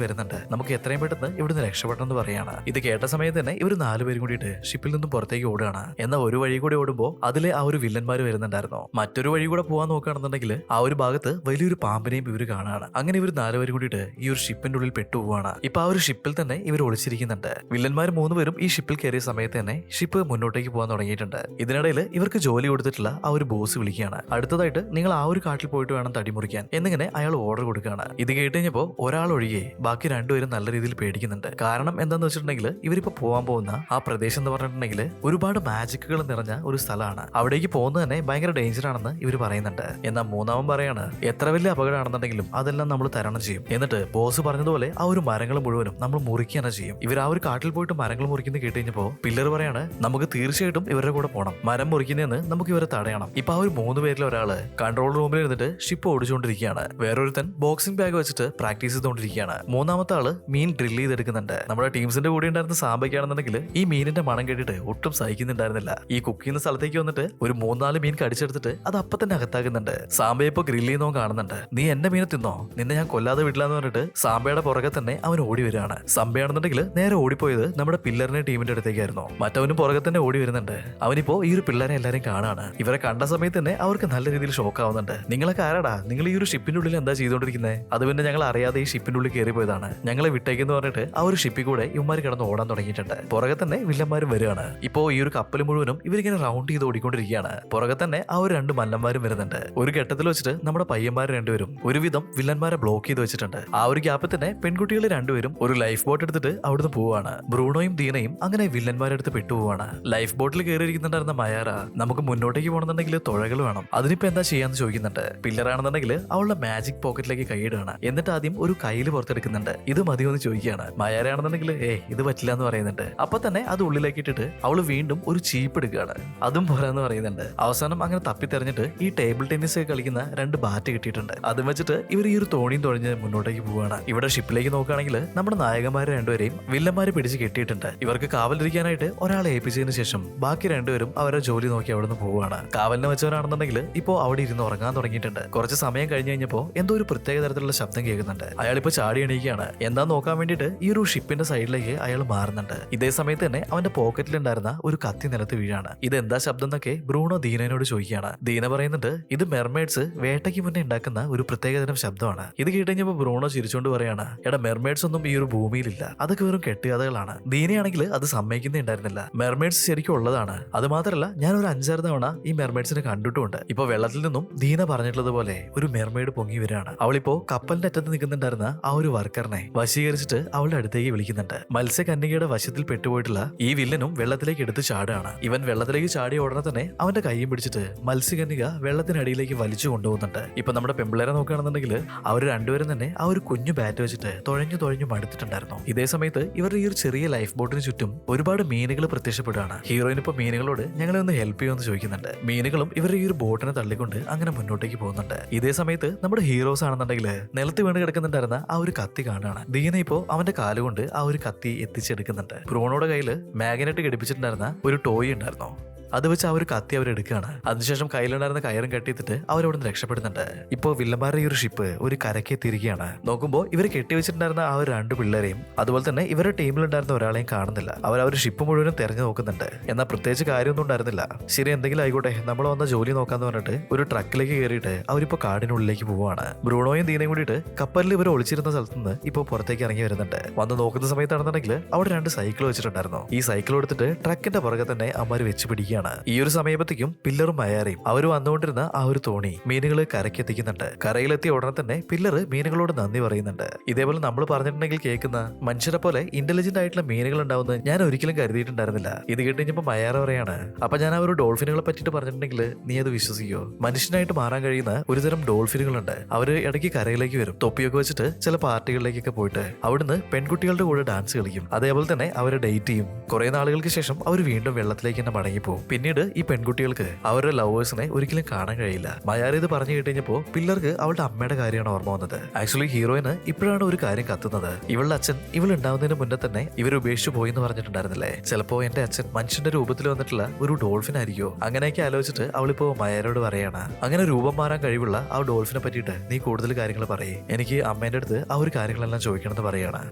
വരുന്നുണ്ട്, നമുക്ക് എത്രയും പെട്ടെന്ന് ഇവിടുന്ന് രക്ഷപ്പെടണം എന്ന് പറയാണ്. ഇത് കേട്ട സമയത്ത് തന്നെ ഇവർ 4 പേരും കൂടിയിട്ട് ഷിപ്പിൽ നിന്നും പുറത്തേക്ക് ഓടുകയാണ്. എന്നാൽ ഒരു വഴി കൂടി ഓടുമ്പോൾ അതിലെ ആ ഒരു വില്ലന്മാർ വരുന്നുണ്ടായിരുന്നു. മറ്റൊരു വഴി കൂടെ പോകാൻ നോക്കുകയാണെന്നുണ്ടെങ്കിൽ ആ ഒരു ഭാഗത്ത് വലിയൊരു പാമ്പിനെയും ഇവർ കാണാണ്. അങ്ങനെ ഇവർ 4 പേരും കൂടിയിട്ട് ഈ ഒരു ഷിപ്പിന്റെ ഉള്ളിൽ പെട്ടുപോവാണ്. ഇപ്പൊ ആ ഒരു ഷിപ്പിൽ തന്നെ ഇവർ ഒളിച്ചിരിക്കുന്നുണ്ട്. വില്ലന്മാർ 3 പേരും ഈ ഷിപ്പിൽ കയറിയ സമയത്ത് തന്നെ ഷിപ്പ് മുന്നോട്ടേക്ക് പോകാൻ തുടങ്ങിയിട്ടുണ്ട്. ഇതിനിടയിൽ ഇവർക്ക് ജോലി കൊടുത്തിട്ടുള്ള ആ ഒരു ബോസ് വിളിക്കുകയാണ്. അടുത്തതായിട്ട് നിങ്ങൾ ആ ഒരു കാട്ടിൽ പോയിട്ട് വേണം തടി മുറിക്കാൻ എന്നിങ്ങനെ അയാൾ ഓർഡർ കൊടുക്കുകയാണ്. ഇത് കേട്ട് കഴിഞ്ഞപ്പോൾ ഒരാൾ ഒഴികെ ബാക്കി 2 പേരും നല്ല രീതിയിൽ പേടിക്കുന്നുണ്ട്. കാരണം എന്താന്ന് വെച്ചിട്ടുണ്ടെങ്കിൽ ഇവരിപ്പോ പോകാൻ പോകുന്ന ആ പ്രദേശം എന്ന് പറഞ്ഞിട്ടുണ്ടെങ്കിൽ ഒരുപാട് മാജിക്കുകൾ നിറഞ്ഞ ഒരു സ്ഥലമാണ്. അവിടേക്ക് പോകുന്നത് തന്നെ ഭയങ്കര ഡേഞ്ചർ ആണെന്ന് ഇവർ പറയുന്നുണ്ട്. എന്നാൽ മൂന്നാമൻ പറയാണ് എത്ര വലിയ അപകടമാണെന്നുണ്ടെങ്കിലും അതെല്ലാം നമ്മൾ തരണം ചെയ്യും. എന്നിട്ട് ബോസ് പറഞ്ഞതുപോലെ ആ ഒരു മരങ്ങൾ മുഴുവനും നമ്മൾ മുറിക്കുകയാണ് ചെയ്യും. ഇവർ ആ ഒരു കാട്ടിൽ പോയിട്ട് മരങ്ങൾ മുറിക്കുന്നത് കേട്ട് കഴിഞ്ഞപ്പോ പില്ലർ പറയാണ് നമുക്ക് തീർച്ചയായിട്ടും ഇവരുടെ കൂടെ പോകണം, മരം മുറിക്കുന്നതെന്ന് നമുക്ക് ഇവരെ തടയണം. ഇപ്പൊ ആ ഒരു 3 പേരിൽ ഒരാള് കൺട്രോൾ റൂമിൽ ഇരുന്നിട്ട് ഷിപ്പ് ഓടിച്ചുകൊണ്ടിരിക്കുകയാണ്. വേറൊരുത്തൻ ബോക്സിംഗ് ബാഗ് വെച്ചിട്ട് പ്രാക്ടീസ് ചെയ്തുകൊണ്ടിരിക്കുകയാണ്. മൂന്നാമത്തെ ആള് മീൻ ഡ്രിൽ ചെയ്തെടുക്കുന്നുണ്ട്. നമ്മുടെ ടീംസിന്റെ കൂടെ ഉണ്ടായിരുന്ന സാമ്പയ്ക്കാണെന്നുണ്ടെങ്കിൽ ഈ മീനിന്റെ മണം കേട്ടിട്ട് ഒട്ടും സഹിക്കുന്നുണ്ടായിരുന്നില്ല. ഈ കുക്ക് ചെയ്യുന്ന സ്ഥലത്തേക്ക് വന്നിട്ട് ഒരു 3-4 മീൻ കടിച്ചെടുത്തിട്ട് അത് അപ്പൊ തന്നെ അകത്താക്കുന്നുണ്ട്. സാമ്പയെ ഇപ്പൊ ഗ്രിൽ ചെയ്യുന്നോ കാണുന്നുണ്ട്. നീ എന്റെ മീനെ തിന്നോ, നിന്നെ ഞാൻ കൊല്ലാതെ വിടില്ലാന്ന് പറഞ്ഞിട്ട് സാമ്പയുടെ പുറകെ തന്നെ അവൻ ഓടി വരികയാണ്. സാമ്പയാണെന്നുണ്ടെങ്കിൽ നേരെ ഓടിപ്പോയത് നമ്മുടെ പില്ലറിന്റെ ടീമിന്റെ അടുത്തേക്കായിരുന്നു. മറ്റവനും പുറകെ തന്നെ ഓടി വരുന്നുണ്ട്. അവനിപ്പോ ഈ ഒരു പിള്ളേരെ എല്ലാരും കാണാണ്. ഇവരെ കണ്ട സമയത്ത് തന്നെ അവർക്ക് നല്ല രീതിയിൽ ഷോക്ക് ആവുന്നുണ്ട്. നിങ്ങളൊക്കെ ആരാടാ, നിങ്ങൾ ഈ ഒരു ഷിപ്പിന്റെ ഉള്ളിൽ എന്താ ചെയ്തുകൊണ്ടിരിക്കുന്നത്? അത് പിന്നെ ഞങ്ങൾ അറിയാതെ ഈ ഷിപ്പിന്റെ ഉള്ളിൽ കയറി പോയതാണ്, ഞങ്ങളെ വിട്ടേക്കെന്ന് പറഞ്ഞിട്ട് ആ ഒരു ഷിപ്പിൽ കൂടെ ഇവന്മാർ കിടന്ന് ഓടാൻ തുടങ്ങിയിട്ടുണ്ട്. പുറകെ തന്നെ വില്ലന്മാരും വരികയാണ്. ഇപ്പോ ഈ ഒരു കപ്പൽ മുഴുവനും ഇവരിങ്ങനെ റൗണ്ട് ചെയ്ത് ഓടിക്കൊണ്ടിരിക്കുകയാണ്. പുറകെ തന്നെ ആ ഒരു 2 മല്ലന്മാരും വരുന്നുണ്ട്. ഒരു ഘട്ടത്തിൽ വെച്ചിട്ട് നമ്മുടെ പയ്യന്മാർ 2 പേരും ഒരുവിധം വില്ലന്മാരെ ബ്ലോക്ക് ചെയ്ത് വെച്ചിട്ടുണ്ട്. ആ ഒരു ഗ്യാപ്പിൽ തന്നെ പെൺകുട്ടികൾ 2 പേരും ഒരു ലൈഫ് ബോട്ട് എടുത്തിട്ട് അവിടുന്ന് പോവാണ്. ബ്രൂണോയും ദീനയും അങ്ങനെ വില്ലന്മാരെ അടുത്ത് പെട്ടുപോവാണ്. ലൈഫ് ബോട്ടിൽ കയറിയിരിക്കുന്നുണ്ടായിരുന്ന മയാറ നമുക്ക് മുന്നോട്ടേക്ക് പോകണമെന്നുണ്ടെങ്കിൽ തുഴകൾ വേണം, അതിനിപ്പോ എന്താ ചെയ്യാന്ന് ചോദിക്കുന്നുണ്ട്. പില്ലറാണെന്നുണ്ടെങ്കിൽ അവളുടെ മാജിക് പോക്കറ്റിലേക്ക് കൈയിടുകയാണ്. എന്നിട്ട് ആദ്യം ഒരു കയ്യിൽ പുറത്തെടുക്കുന്നുണ്ട്. ഇത് മതിയോ എന്ന് ചോദിക്കുകയാണ്. മയാരയാണെന്നുണ്ടെങ്കിൽ ഇത് പറ്റില്ല എന്ന് പറയുന്നുണ്ട്. അപ്പൊ തന്നെ അത് ഉള്ളിലേക്ക് ഇട്ടിട്ട് അവള് വീണ്ടും ഒരു ചീപ്പ് എടുക്കുകയാണ്. അതും പോരാന്ന് പറയുന്നുണ്ട്. അവസാനം അങ്ങനെ തപ്പിത്തെറിഞ്ഞിട്ട് ഈ ടേബിൾ ടെന്നീസ് കളിക്കുന്ന 2 ബാറ്റ് കിട്ടിയിട്ടുണ്ട്. അതും വെച്ചിട്ട് ഇവർ ഈ ഒരു തോണിയും തുഴഞ്ഞ് മുന്നോട്ടേക്ക് പോവുകയാണ്. ഇവിടെ ഷിപ്പിലേക്ക് നോക്കുകയാണെങ്കിൽ നമ്മുടെ നായകന്മാരെ 2 പേരെയും വില്ലന്മാരെ പിടിച്ച് കെട്ടിയിട്ടുണ്ട്. ഇവർക്ക് കാവലിരിക്കാനായിട്ട് ഒരാളെ ഏൽപ്പിച്ചതിന് ശേഷം ബാക്കി 2 പേരും അവരെ ജോലി നോക്കി അവിടെ നിന്ന് പോവുകയാണ്. കാവലിനെ വെച്ചവരാണെന്നുണ്ടെങ്കിൽ ഇപ്പോ അവിടെ ഇരുന്ന് ഉറങ്ങാൻ തുടങ്ങിയിട്ടുണ്ട്. കുറച്ച് സമയം കഴിഞ്ഞ് കഴിഞ്ഞപ്പോ എന്തോ ഒരു പ്രത്യേക തരത്തിലുള്ള ശബ്ദം കേൾക്കുന്നുണ്ട്. അയാളിപ്പോ ചാടി എണീക്കുകയാണ്. എന്താ നോക്കാൻ വേണ്ടിയിട്ട് ഈ ഒരു ഷിപ്പിന്റെ സൈഡിലേക്ക് അയാൾ മാറുന്നുണ്ട്. ഇതേ സമയത്ത് തന്നെ അവന്റെ പോക്കറ്റിലുണ്ടായിരുന്ന ഒരു കത്തി നിലത്ത് വീഴാണ്. ഇതെന്താ ശബ്ദം എന്നൊക്കെ ബ്രൂണോ ദീനയോട് ചോദിക്കുകയാണ്. ദീന പറയുന്നുണ്ട് ഇത് മെർമെയ്ഡ്സ് വേട്ടയ്ക്ക് മുന്നേ ഉണ്ടാക്കുന്ന ഒരു പ്രത്യേകതരം ശബ്ദമാണ്. ഇത് കേട്ടുകഴിഞ്ഞപ്പോ ബ്രൂണോ ചിരിച്ചോണ്ട് പറയാണ് എടാ മെർമെയ്ഡ്സ് ഒന്നും ഈ ഒരു ഭൂമിയിലില്ല, അതൊക്കെ വെറും കെട്ടുകഥകളാണ്. ദീനയാണെങ്കിൽ അത് സമ്മതിക്കുന്നേ ഉണ്ടായിരുന്നില്ല. മെർമെയ്ഡ്സ് ശരിക്കും ഉള്ളതാണ്. അത് മാത്രമല്ല ഞാൻ ഒരു 5-6 തവണ ഈ മെർമെയ്ഡ്സിനെ കണ്ടിട്ടുമുണ്ട്. ഇപ്പൊ വെള്ളത്തിൽ നിന്നും ദീന പറഞ്ഞിട്ടുള്ളതുപോലെ ഒരു മെർമെയ്ഡ് പൊങ്ങി വരികയാണ്. അവളിപ്പോ കപ്പലിന്റെ അറ്റത്ത് നിൽക്കുന്നുണ്ടായിരുന്ന ആ ഒരു വർക്കറിനെ വശീകരിച്ചിട്ട് അവളുടെ അടുത്തേക്ക് വിളിക്കുന്നുണ്ട്. മത്സ്യകന്യകയുടെ വശത്തിൽ പെട്ടുപോയിട്ടുള്ള ഈ വില്ലനും വെള്ളത്തിലേക്ക് എടുത്ത് ചാടുകയാണ്. ഇവൻ വെള്ളത്തിലേക്ക് ചാടിയ ഉടനെ തന്നെ അവന്റെ കൈയും പിടിച്ചിട്ട് മത്സ്യകന്യക വെള്ളത്തിനടിയിലേക്ക് വലിച്ചു കൊണ്ടുപോകുന്നുണ്ട്. ഇപ്പൊ നമ്മുടെ പെമ്പിളരെ നോക്കുകയാണെന്നുണ്ടെങ്കിൽ അവർ 2 പേരും തന്നെ ആ ഒരു കുഞ്ഞു ബാറ്റ് വെച്ചിട്ട് തുഴഞ്ഞു മടുത്തിട്ടുണ്ടായിരുന്നു. ഇതേ സമയത്ത് ഇവരുടെ ഈ ഒരു ചെറിയ ലൈഫ് ബോട്ടിന് ചുറ്റും ഒരുപാട് മീനുകൾ പ്രത്യക്ഷപ്പെടുകയാണ്. ഹീറോയിൻ ഇപ്പൊ മീനുകളോട് ഞങ്ങളെ ഒന്ന് ഹെൽപ്പ് ചെയ്യുമെന്ന് ചോദിക്കുന്നുണ്ട്. മീനുകളും ഇവരുടെ ഈ ഒരു ബോട്ടിനെ തള്ളിക്കൊണ്ട് അങ്ങനെ മുന്നോട്ടേക്ക് പോകുന്നുണ്ട്. ഇതേ സമയത്ത് നമ്മുടെ ഹീറോസ് ആണെന്നുണ്ടെങ്കിൽ നിലത്ത് വീണ് കിടക്കുന്നുണ്ടായിരുന്ന ആ ഒരു കത്തി കാണുകയാണ്. ദീന ഇപ്പോ അവന്റെ കാലുകൊണ്ട് ആ ഒരു കത്തി എത്തിച്ചെടുക്കുന്നുണ്ട്. ബ്രൂണോയുടെ കയ്യിൽ മാഗ്നറ്റ് ഘടിപ്പിച്ചിട്ടുണ്ടായിരുന്ന ഒരു ടോയ് ഉണ്ടായിരുന്നു. അത് വെച്ച് ആ ഒരു കത്തി അവരെടുക്കുകയാണ്. അതിനുശേഷം കയ്യിലുണ്ടായിരുന്ന കയറും കെട്ടിയിട്ട് അവരവിടെ നിന്ന് രക്ഷപ്പെടുന്നുണ്ട്. ഇപ്പോൾ വില്ലന്മാരുടെ ഈ ഒരു ഷിപ്പ് ഒരു കരയ്ക്ക് എത്തിയിരിക്കുകയാണ്. നോക്കുമ്പോൾ ഇവർ കെട്ടിവെച്ചിട്ടുണ്ടായിരുന്ന ആ ഒരു 2 പിള്ളേരെയും അതുപോലെ തന്നെ ഇവരുടെ ടീമിലുണ്ടായിരുന്ന ഒരാളെയും കാണുന്നില്ല. അവർ ഷിപ്പ് മുഴുവനും തെരഞ്ഞു നോക്കുന്നുണ്ട്. എന്നാൽ പ്രത്യേകിച്ച് കാര്യമൊന്നും ഉണ്ടായിരുന്നില്ല. ശരി എന്തെങ്കിലും ആയിക്കോട്ടെ നമ്മൾ വന്ന ജോലി നോക്കാന്ന് പറഞ്ഞിട്ട് ഒരു ട്രക്കിലേക്ക് കയറിയിട്ട് അവരിപ്പോ കാടിനുള്ളിലേക്ക് പോവുകയാണ്. ബ്രൂണോയും ദീനയും കൂടിയിട്ട് കപ്പലിൽ ഇവർ ഒളിച്ചിരുന്ന സ്ഥലത്ത് നിന്ന് ഇപ്പോൾ പുറത്തേക്ക് ഇറങ്ങി വരുന്നുണ്ട്. വന്ന് നോക്കുന്ന സമയത്താണെന്നുണ്ടെങ്കിൽ അവിടെ 2 സൈക്കിൾ വെച്ചിട്ടുണ്ടായിരുന്നു. ഈ സൈക്കിൾ എടുത്തിട്ട് ട്രക്കിന്റെ പുറകെ തന്നെ അവന്മാർ വെച്ച് പിടിക്കുകയാണ്. നിൽക്കുകയാണ്. ഈ ഒരു സമയത്തേക്കും പില്ലറും മയാരയും അവർ വന്നുകൊണ്ടിരുന്ന ആ ഒരു തോണി മീനുകൾ കരയ്ക്കെത്തിക്കുന്നുണ്ട്. കരയിലെത്തിയ ഉടനെ തന്നെ പില്ലർ മീനുകളോട് നന്ദി പറയുന്നുണ്ട്. ഇതേപോലെ നമ്മൾ പറഞ്ഞിട്ടുണ്ടെങ്കിൽ കേൾക്കുന്ന മനുഷ്യരെ പോലെ ഇന്റലിജന്റ് ആയിട്ടുള്ള മീനുകൾ ഉണ്ടാവുന്നത് ഞാൻ ഒരിക്കലും കരുതിയിട്ടുണ്ടായിരുന്നില്ല. ഇത് കേട്ടുകഴിഞ്ഞപ്പോൾ മയാര പറയാണ്, അപ്പൊ ഞാൻ ആ ഒരു ഡോൾഫിനുകളെ പറ്റിയിട്ട് പറഞ്ഞിട്ടുണ്ടെങ്കിൽ നീ അത് വിശ്വസിക്കോ? മനുഷ്യനായിട്ട് മാറാൻ കഴിയുന്ന ഒരുതരം ഡോൾഫിനുകളുണ്ട്. അവര് ഇടയ്ക്ക് കരയിലേക്ക് വരും, തൊപ്പിയൊക്കെ വെച്ചിട്ട് ചില പാർട്ടികളിലേക്കൊക്കെ പോയിട്ട് അവിടുന്ന് പെൺകുട്ടികളുടെ കൂടെ ഡാൻസ് കളിക്കും. അതേപോലെ തന്നെ അവരെ ഡേറ്റ് ചെയ്യും. കുറെ നാളുകൾക്ക് ശേഷം അവർ വീണ്ടും വെള്ളത്തിലേക്ക് തന്നെ മടങ്ങിപ്പോകും. പിന്നീട് ഈ പെൺകുട്ടികൾക്ക് അവരുടെ ലവേഴ്സിനെ ഒരിക്കലും കാണാൻ കഴിയില്ല. മയാര ഇത് പറഞ്ഞു കേട്ടുകഴിഞ്ഞപ്പോ പിള്ളേർക്ക് അവളുടെ അമ്മയുടെ കാര്യമാണ് ഓർമ്മ വന്നത്. ആക്ച്വലി ഹീറോയിന് ഇപ്പോഴാണ് ഒരു കാര്യം കത്തുന്നത്. ഇവളുടെ അച്ഛൻ ഇവൾ ഉണ്ടാവുന്നതിന് മുന്നേ തന്നെ ഇവർ ഉപേക്ഷിച്ചു പോയി എന്ന് പറഞ്ഞിട്ടുണ്ടായിരുന്നില്ലേ? ചിലപ്പോ എന്റെ അച്ഛൻ മനുഷ്യന്റെ രൂപത്തിൽ വന്നിട്ടുള്ള ഒരു ഡോൾഫിൻ ആയിരിക്കോ? അങ്ങനെയൊക്കെ ആലോചിച്ചിട്ട് അവളിപ്പോ മയാരോട് പറയാണ്, അങ്ങനെ രൂപം മാറാൻ കഴിവുള്ള ആ ഡോൾഫിനെ പറ്റിയിട്ട് നീ കൂടുതൽ കാര്യങ്ങൾ പറയേ, എനിക്ക് അമ്മേന്റെ അടുത്ത് ആ ഒരു കാര്യങ്ങളെല്ലാം ചോദിക്കണമെന്ന് പറയാണ്.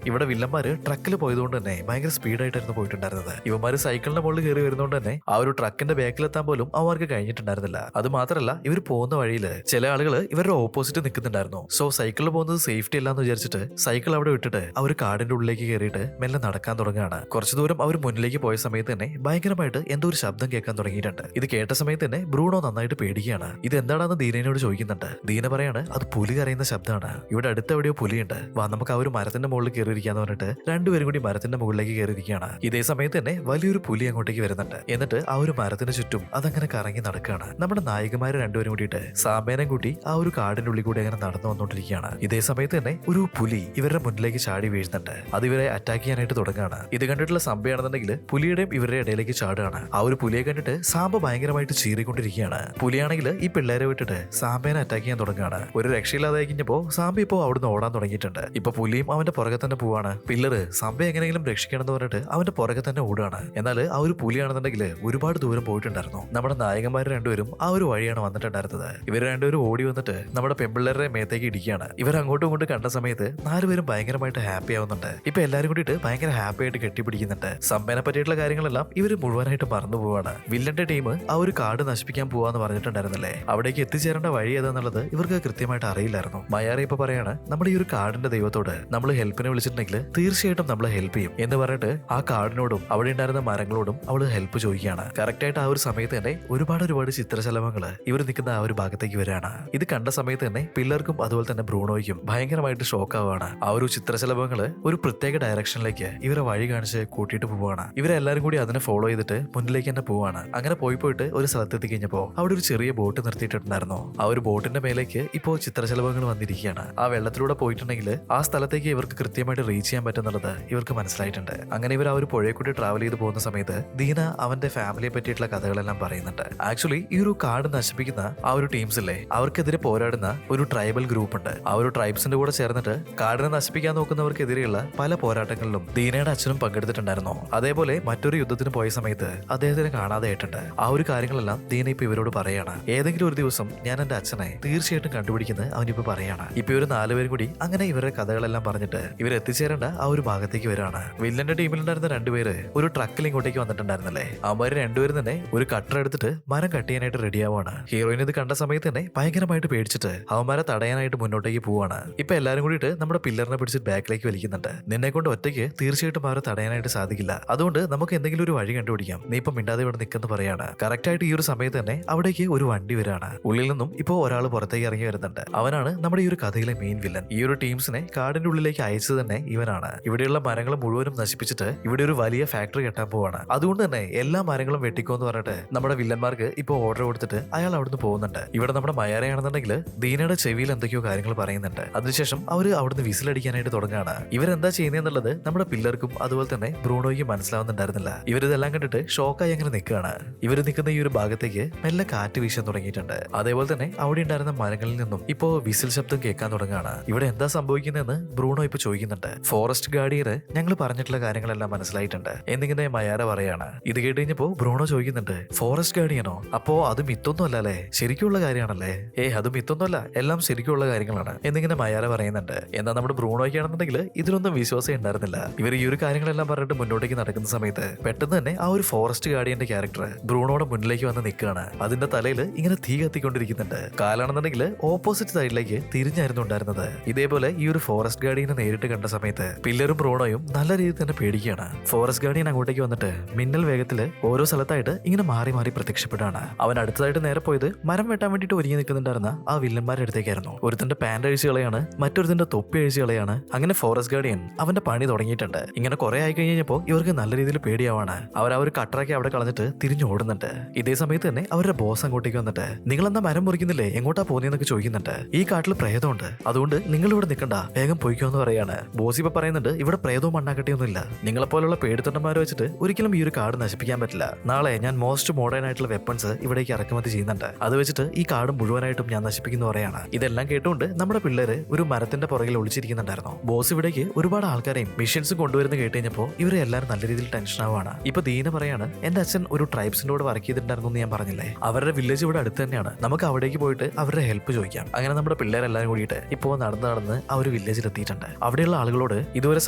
ഇവിടെ വില്ലന്മാര് ട്രക്കിൽ പോയതുകൊണ്ട് തന്നെ ഭയങ്കര സ്പീഡായിട്ടായിരുന്നു പോയിട്ടുണ്ടായിരുന്നത്. ഇവന്മാര് സൈക്കിളിന്റെ മുകളിൽ കയറി വരുന്നതുകൊണ്ട് തന്നെ ആ ഒരു ട്രക്കിന്റെ ബാക്കിലെത്താൻ പോലും അവർക്ക് കഴിഞ്ഞിട്ടുണ്ടായിരുന്നില്ല. അത് മാത്രമല്ല ഇവർ പോകുന്ന വഴിയിൽ ചില ആളുകൾ ഇവരുടെ ഓപ്പോസിറ്റ് നിൽക്കുന്നുണ്ടായിരുന്നു. സോ സൈക്കിളിൽ പോകുന്നത് സേഫ്റ്റി അല്ലാന്ന് വിചാരിച്ചിട്ട് സൈക്കിൾ അവിടെ വിട്ടിട്ട് അവർ കാടിന്റെ ഉള്ളിലേക്ക് കയറിയിട്ട് മെല്ലെ നടക്കാൻ തുടങ്ങുകയാണ്. കുറച്ചു ദൂരം അവർ മുന്നിലേക്ക് പോയ സമയത്ത് തന്നെ ഭയങ്കരമായിട്ട് എന്തോ ഒരു ശബ്ദം കേൾക്കാൻ തുടങ്ങിയിട്ടുണ്ട്. ഇത് കേട്ട സമയത്ത് തന്നെ ബ്രൂണോ നന്നായിട്ട് പേടിക്കുകയാണ്. ഇത് എന്താണെന്ന് ദീനയോട് ചോദിക്കുന്നുണ്ട്. ദീന പറയാണ്, അത് പുലി കരയുന്ന ശബ്ദമാണ്. ഇവിടെ അടുത്ത് എവിടെയോ പുലിയുണ്ട്, വാ നമുക്ക് ആ ഒരു മരത്തിന്റെ മുകളിൽ കയറിയിരിക്കാന്ന് പറഞ്ഞിട്ട് രണ്ടുപേരും കൂടി മരത്തിന്റെ മുകളിലേക്ക് കയറിയിരിക്കുകയാണ്. ഇതേ സമയത്ത് തന്നെ വലിയൊരു പുലി അങ്ങോട്ടേക്ക് വരുന്നുണ്ട്. എന്നിട്ട് ആ ഒരു മരത്തിന് ചുറ്റും അതങ്ങനെ കറങ്ങി നടക്കുകയാണ്. നമ്മുടെ നായികമാര് രണ്ടുപേരും കൂടിയിട്ട് സാമ്പേനം കൂട്ടി ആ ഒരു കാടിന്റെ ഉള്ളിൽ കൂടി അങ്ങനെ നടന്നു വന്നുകൊണ്ടിരിക്കുകയാണ്. ഇതേ സമയത്ത് തന്നെ ഒരു പുലി ഇവരുടെ മുന്നിലേക്ക് ചാടി വീഴുന്നുണ്ട്. അത് ഇവരെ അറ്റാക്ക് ചെയ്യാനായിട്ട് തുടങ്ങുകയാണ്. ഇത് കണ്ടിട്ടുള്ള സംഭവമാണെന്നുണ്ടെങ്കിൽ പുലിയുടെയും ഇവരുടെ ഇടയിലേക്ക് ചാടുകയാണ്. ആ ഒരു പുലിയെ കണ്ടിട്ട് സാമ്പ ഭയങ്കരമായിട്ട് ചീറിക്കൊണ്ടിരിക്കുകയാണ്. പുലിയാണെങ്കിൽ ഈ പിള്ളേരെ വിട്ടിട്ട് സാമ്പേനെ അറ്റാക്ക് ചെയ്യാൻ തുടങ്ങുകയാണ്. ഒരു രക്ഷയില്ലാതെ കഴിഞ്ഞപ്പോ സാമ്പ ഇപ്പോ അവിടുന്ന് ഓടാൻ തുടങ്ങിയിട്ടുണ്ട്. ഇപ്പൊ പുലിയും അവന്റെ പുറകെ തന്നെ പോവാണ്. പിള്ളേര് സാമ്പ എങ്ങനെയെങ്കിലും രക്ഷിക്കണം എന്ന് പറഞ്ഞിട്ട് അവന്റെ പുറകെ തന്നെ ഓടുകയാണ്. എന്നാൽ ആ ഒരു പുലിയാണെന്നുണ്ടെങ്കിൽ ഒരുപാട് ദൂരം പോയിട്ടുണ്ടായിരുന്നു. നമ്മുടെ നായകന്മാർ രണ്ടുപേരും ആ ഒരു വഴിയാണ് വന്നിട്ടുണ്ടായിരുന്നത്. ഇവർ രണ്ടുപേരും ഓടി വന്നിട്ട് നമ്മുടെ പെൺപിള്ളേരുടെ മേത്തേക്ക് ഇടിക്കുകയാണ്. ഇവർ അങ്ങോട്ടും ഇങ്ങോട്ടും കണ്ട സമയത്ത് നാലുപേരും ഭയങ്കരമായിട്ട് ഹാപ്പി ആവുന്നുണ്ട്. ഇപ്പൊ എല്ലാരും കൂടിയിട്ട് ഭയങ്കര ഹാപ്പി ആയിട്ട് കെട്ടിപ്പിടിക്കുന്നുണ്ട്. സമ്പേനെ പറ്റിയിട്ടുള്ള കാര്യങ്ങളെല്ലാം ഇവർ മുഴുവനായിട്ട് മറന്നു പോവാണ്. വില്ലന്റെ ടീം ആ ഒരു കാട് നശിപ്പിക്കാൻ പോവാന്ന് പറഞ്ഞിട്ടുണ്ടായിരുന്നല്ലേ? അവിടേക്ക് എത്തിച്ചേരേണ്ട വഴി ഏതാന്നുള്ളത് ഇവർക്ക് കൃത്യമായിട്ട് അറിയില്ലായിരുന്നു. മയാര ഇപ്പൊ പറയാണ്, നമ്മുടെ ഈ ഒരു കാടിന്റെ ദൈവത്തോട് നമ്മൾ ഹെൽപ്പിനെ വിളിച്ചിട്ടുണ്ടെങ്കിൽ തീർച്ചയായിട്ടും നമ്മളെ ഹെൽപ്പ് ചെയ്യും എന്ന് പറഞ്ഞിട്ട് ആ കാടിനോടും അവിടെ ഉണ്ടായിരുന്ന മരങ്ങളോടും അവള് ഹെൽപ്പ് ചോദിക്കുകയാണ്. കറക്റ്റ് ആയിട്ട് ആ ഒരു സമയത്ത് തന്നെ ഒരുപാട് ചിത്രശലഭങ്ങള് ഇവർ നിൽക്കുന്ന ആ ഒരു ഭാഗത്തേക്ക് വരികയാണ്. ഇത് കണ്ട സമയത്ത് തന്നെ പിള്ളേർക്കും അതുപോലെ തന്നെ ബ്രൂണോയ്ക്കും ഭയങ്കരമായിട്ട് ഷോക്ക് ആവുകയാണ്. ആ ഒരു ചിത്രശലഭങ്ങള് ഒരു പ്രത്യേക ഡയറക്ഷനിലേക്ക് ഇവരെ വഴി കാണിച്ച് കൂട്ടിയിട്ട് പോവുകയാണ്. ഇവരെല്ലാരും കൂടി അതിനെ ഫോളോ ചെയ്തിട്ട് മുന്നിലേക്ക് തന്നെ പോവാണ്. അങ്ങനെ പോയിട്ട് ഒരു സ്ഥലത്തെത്തി കഴിഞ്ഞപ്പോ അവിടെ ഒരു ചെറിയ ബോട്ട് നിർത്തിയിട്ടുണ്ടായിരുന്നു. ആ ഒരു ബോട്ടിന്റെ മേലേക്ക് ഇപ്പോ ചിത്രശലഭങ്ങൾ വന്നിരിക്കുകയാണ്. ആ വെള്ളത്തിലൂടെ പോയിട്ടുണ്ടെങ്കിൽ ആ സ്ഥലത്തേക്ക് ഇവർക്ക് കൃത്യമായിട്ട് റീച്ച് ചെയ്യാൻ പറ്റുന്നുള്ളത് ഇവർക്ക് മനസ്സിലായിട്ടുണ്ട്. അങ്ങനെ ഇവർ ആ ഒരു പുഴയെ കൂടി ട്രാവൽ ചെയ്ത് പോകുന്ന സമയത്ത് ദീന അവന്റെ ഫാമിലിയെ പറ്റിയിട്ടുള്ള കഥകളെല്ലാം പറയുന്നുണ്ട്. ആക്ച്വലി ഈ ഒരു കാട് നശിപ്പിക്കുന്ന ആ ഒരു ടീംസ് ഇല്ലേ, അവർക്കെതിരെ പോരാടുന്ന ഒരു ട്രൈബൽ ഗ്രൂപ്പ് ഉണ്ട്. ആ ഒരു ട്രൈബ്സിന്റെ കൂടെ ചേർന്നിട്ട് കാടിനെ നശിപ്പിക്കാൻ നോക്കുന്നവർക്കെതിരെയുള്ള പല പോരാട്ടങ്ങളിലും ദീനയുടെ അച്ഛനും പങ്കെടുത്തിട്ടുണ്ടായിരുന്നു. അതേപോലെ മറ്റൊരു യുദ്ധത്തിന് പോയ സമയത്ത് അദ്ദേഹത്തിന് കാണാതെയായിട്ടുണ്ട്. ആ ഒരു കാര്യങ്ങളെല്ലാം ദീന ഇപ്പൊ ഇവരോട് പറയാണ്. ഏതെങ്കിലും ഒരു ദിവസം ഞാൻ എന്റെ അച്ഛനെ തീർച്ചയായിട്ടും കണ്ടുപിടിക്കുന്നത് അവനിപ്പോ പറയാണ്. ഇപ്പൊ ഇവര് നാലുപേരും കൂടി അങ്ങനെ ഇവരുടെ കഥകളെല്ലാം പറഞ്ഞിട്ട് ഇവർ എത്തിച്ചേരേണ്ട ആ ഒരു ഭാഗത്തേക്ക് വരാണ്. വില്ലന്റെ ടീമിലുണ്ടായിരുന്ന രണ്ടുപേര് ഒരു ട്രക്കിൽ ഇങ്ങോട്ടേക്ക് വന്നിട്ടുണ്ടായിരുന്നല്ലേ? അവന്മാര് രണ്ടുപേരും തന്നെ ഒരു കട്ടർ എടുത്തിട്ട് മരം കട്ട് ചെയ്യാനായിട്ട് റെഡി ആവുകയാണ്. ഹീറോയിൻ ഇത് കണ്ട സമയത്ത് തന്നെ ഭയങ്കരമായിട്ട് പേടിച്ചിട്ട് അവന്മാരെ തടയാനായിട്ട് മുന്നോട്ടേക്ക് പോവാണ്. ഇപ്പൊ എല്ലാരും കൂടിയിട്ട് നമ്മുടെ പില്ലറിനെ പിടിച്ചിട്ട് ബാക്കിലേക്ക് വലിക്കുന്നുണ്ട്. നിന്നെ കൊണ്ട് ഒറ്റയ്ക്ക് തീർച്ചയായിട്ടും അവരെ തടയാനായിട്ട് സാധിക്കില്ല. അതുകൊണ്ട് നമുക്ക് എന്തെങ്കിലും ഒരു വഴി കണ്ടുപിടിക്കാം. നീ ഇപ്പൊ മിണ്ടാതെ ഇവിടെ നിൽക്കെന്ന് പറയാണ്. കറക്റ്റ് ആയിട്ട് ഈ ഒരു സമയത്ത് തന്നെ അവിടേക്ക് ഒരു വണ്ടി വരാണ്. ഉള്ളിൽ നിന്നും ഇപ്പോ ഒരാൾ പുറത്തേക്ക് ഇറങ്ങി വരുന്നുണ്ട്. അവനാണ് നമ്മുടെ ഈ ഒരു കഥയിലെ മെയിൻ വില്ലൻ. ഈ ഒരു ടീംസിനെ കാടിന്റെ ഉള്ളിലേക്ക് അയച്ചത് തന്നെ ഇവനാണ്. ഇവിടെയുള്ള മരങ്ങൾ മുഴുവനും നശിപ്പിച്ചിട്ട് ഇവിടെ ഒരു വലിയ ഫാക്ടറി കെട്ടാൻ പോവാണ്. അതുകൊണ്ട് തന്നെ എല്ലാ മരങ്ങളും വെട്ടിക്കോന്ന് പറഞ്ഞിട്ട് നമ്മുടെ വില്ലന്മാർക്ക് ഇപ്പൊ ഓർഡർ കൊടുത്തിട്ട് അയാൾ അവിടുന്ന് പോകുന്നുണ്ട്. ഇവിടെ നമ്മുടെ മയാരയാണെന്നുണ്ടെങ്കിൽ ദീനയുടെ ചെവിയിൽ എന്തൊക്കെയോ കാര്യങ്ങൾ പറയുന്നുണ്ട്. അതിനുശേഷം അവര് അവിടുന്ന് വിസിലടിക്കാനായിട്ട് തുടങ്ങുകയാണ്. ഇവരെന്താ ചെയ്യുന്നതെന്നുള്ളത് നമ്മുടെ പില്ലർക്കും അതുപോലെ തന്നെ ബ്രൂണോയ്ക്കും മനസ്സിലാവുന്നുണ്ടായിരുന്നില്ല. ഇവരിതെല്ലാം കണ്ടിട്ട് ഷോക്കായി അങ്ങനെ നിൽക്കുകയാണ്. ഇവർ നിൽക്കുന്ന ഈ ഒരു ഭാഗത്തേക്ക് മെല്ലെ കാറ്റ് വീശാൻ തുടങ്ങിയിട്ടുണ്ട്. അതേപോലെ തന്നെ അവിടെ ഉണ്ടായിരുന്ന മരങ്ങളിൽ നിന്നും ഇപ്പോ വിസിൽ ശബ്ദം കേൾക്കാൻ തുടങ്ങുകയാണ്. ഇവിടെ എന്താ സംഭവിക്കുന്നതെന്ന് ബ്രൂണോ ഇപ്പൊ ചോദിക്കുന്നുണ്ട്. ഫോറസ്റ്റ് ഗാർഡിയന് ഞങ്ങൾ പറഞ്ഞിട്ടുള്ള കാര്യങ്ങളെല്ലാം മനസ്സിലായിട്ടുണ്ട് എന്നിങ്ങനെ മയാര പറയാണ്. ഇത് കേട്ട് കഴിഞ്ഞപ്പോ ബ്രൂണോ ചോദിക്കുന്നുണ്ട്, ഫോറസ്റ്റ് ഗാർഡിയനോ? അപ്പോ അത് മിത്തൊന്നും അല്ല അല്ലേ? ശരിക്കുള്ള കാര്യമാണല്ലേ? അത് മിത്തൊന്നുമല്ല, എല്ലാം ശരിക്കുള്ള കാര്യങ്ങളാണ് എന്നിങ്ങനെ മയാര പറയുന്നുണ്ട്. എന്നാൽ നമ്മുടെ ബ്രൂണോയ്ക്കാണെന്നുണ്ടെങ്കിൽ ഇതിലൊന്നും വിശ്വാസം ഉണ്ടായിരുന്നില്ല. ഇവർ ഈ ഒരു കാര്യങ്ങളെല്ലാം പറഞ്ഞിട്ട് മുന്നോട്ടേക്ക് നടക്കുന്ന സമയത്ത് പെട്ടെന്ന് തന്നെ ആ ഒരു ഫോറസ്റ്റ് ഗാർഡിയന്റെ ക്യാരക്ടർ ബ്രൂണോയുടെ മുന്നിലേക്ക് വന്ന് നിൽക്കുകയാണ്. അതിന്റെ തലയിൽ ഇങ്ങനെ തീ കത്തിക്കൊണ്ടിരിക്കുന്നുണ്ട്. കാലാണെന്നുണ്ടെങ്കിൽ ഓപ്പോസിറ്റ് സൈഡിലേക്ക് തിരിഞ്ഞായിരുന്നു ഉണ്ടായിരുന്നത്. ഇതേപോലെ ഈ ഒരു ഫോറസ്റ്റ് ഗാർഡിയനെ നേരിട്ട് കണ്ട സമയത്ത് പില്ലറും ബ്രൂണോയും നല്ല രീതിയിൽ തന്നെ പേടിക്കുകയാണ്. ഫോറസ്റ്റ് ഗാർഡിയൻ അങ്ങോട്ടേക്ക് വന്നിട്ട് മിന്നൽ വേഗത്തില് ഓരോ സ്ഥലത്തായി ഭാഗത്തായിട്ട് ഇങ്ങനെ മാറി മാറി പ്രത്യക്ഷപ്പെടുകയാണ്. അവൻ അടുത്തതായിട്ട് നേരെ പോയത് മരം വെട്ടാൻ വേണ്ടിയിട്ട് ഒരുങ്ങി നിൽക്കുന്നുണ്ടായിരുന്ന ആ വില്ലന്മാരുടെ അടുത്തേക്കായിരുന്നു. ഒരുത്തന്റെ പാന്റ് അഴിച്ചു കളയാണ്, മറ്റൊരുത്തന്റെ തൊപ്പി അഴിച്ചു കളയാണ്. അങ്ങനെ ഫോറസ്റ്റ് ഗാർഡിയൻ അവന്റെ പണി തുടങ്ങിയിട്ടുണ്ട്. ഇങ്ങനെ കുറെ ആയി കഴിഞ്ഞപ്പോൾ ഇവർക്ക് നല്ല രീതിയിൽ പേടിയാവാണ്. അവർ ആ ഒരു കട്ടറൊക്കെ അവിടെ കളഞ്ഞിട്ട് തിരിഞ്ഞു ഓടുന്നുണ്ട്. ഇതേ സമയത്ത് തന്നെ അവരുടെ ബോസ് അങ്ങോട്ടേക്ക് വന്നിട്ട് നിങ്ങളെന്താ മരം മുറിക്കുന്നില്ലേ, എങ്ങോട്ടാ പോകുന്നതെന്നൊക്കെ ചോദിക്കുന്നുണ്ട്. ഈ കാട്ടിൽ പ്രേതമുണ്ട്, അതുകൊണ്ട് നിങ്ങൾ ഇവിടെ നിൽക്കണ്ട, വേഗം പോയിക്കോ എന്ന് പറയാണ്. ബോസ് ഇപ്പൊ പറയുന്നുണ്ട് ഇവിടെ പ്രേതവും മണ്ണാക്കട്ടിയൊന്നുമില്ല, നിങ്ങളെപ്പോലുള്ള പേടിത്തൊണ്ടന്മാരെ വെച്ചിട്ട് ഒരിക്കലും ഈ ഒരു കാട് നശിപ്പിക്കാൻ പറ്റില്ല. നാളെ ഞാൻ മോസ്റ്റ് മോഡേൺ ആയിട്ടുള്ള വെപ്പൺസ് ഇവിടേക്ക് ഇറക്കുമതി ചെയ്യുന്നുണ്ട്, അത് വെച്ചിട്ട് ഈ കാട് മുഴുവനായിട്ടും ഞാൻ നശിപ്പിക്കുന്നു പറയാണ്. ഇതെല്ലാം കേട്ടുകൊണ്ട് നമ്മുടെ പിള്ളേര് ഒരു മരത്തിന്റെ പുറകിൽ ഒളിച്ചിരിക്കുന്നുണ്ടായിരുന്നു. ബോസ് ഇവിടേക്ക് ഒരുപാട് ആൾക്കാരെയും മിഷൻസും കൊണ്ടുവരുന്ന കേട്ട് കഴിഞ്ഞപ്പോൾ ഇവരെ എല്ലാവരും നല്ല രീതിയിൽ ടെൻഷൻ ആവുകയാണ്. ഇപ്പൊ ദീന പറയാണ് എന്റെ അച്ഛൻ ഒരു ട്രൈബ്സിന്റെ കൂടെ വർക്ക് ചെയ്തിട്ടുണ്ടായിരുന്നു എന്ന് ഞാൻ പറഞ്ഞില്ലേ, അവരുടെ വില്ലേജ് ഇവിടെ അടുത്ത് തന്നെയാണ്, നമുക്ക് അവിടേക്ക് പോയിട്ട് അവരുടെ ഹെൽപ്പ് ചോദിക്കാം. അങ്ങനെ നമ്മുടെ പിള്ളേരെല്ലാരും കൂടിയിട്ട് ഇപ്പോ നടന്ന് ആ ഒരു വില്ലേജിൽ എത്തിയിട്ടുണ്ട്. അവിടെയുള്ള ആളുകളോട് ഇതുവരെ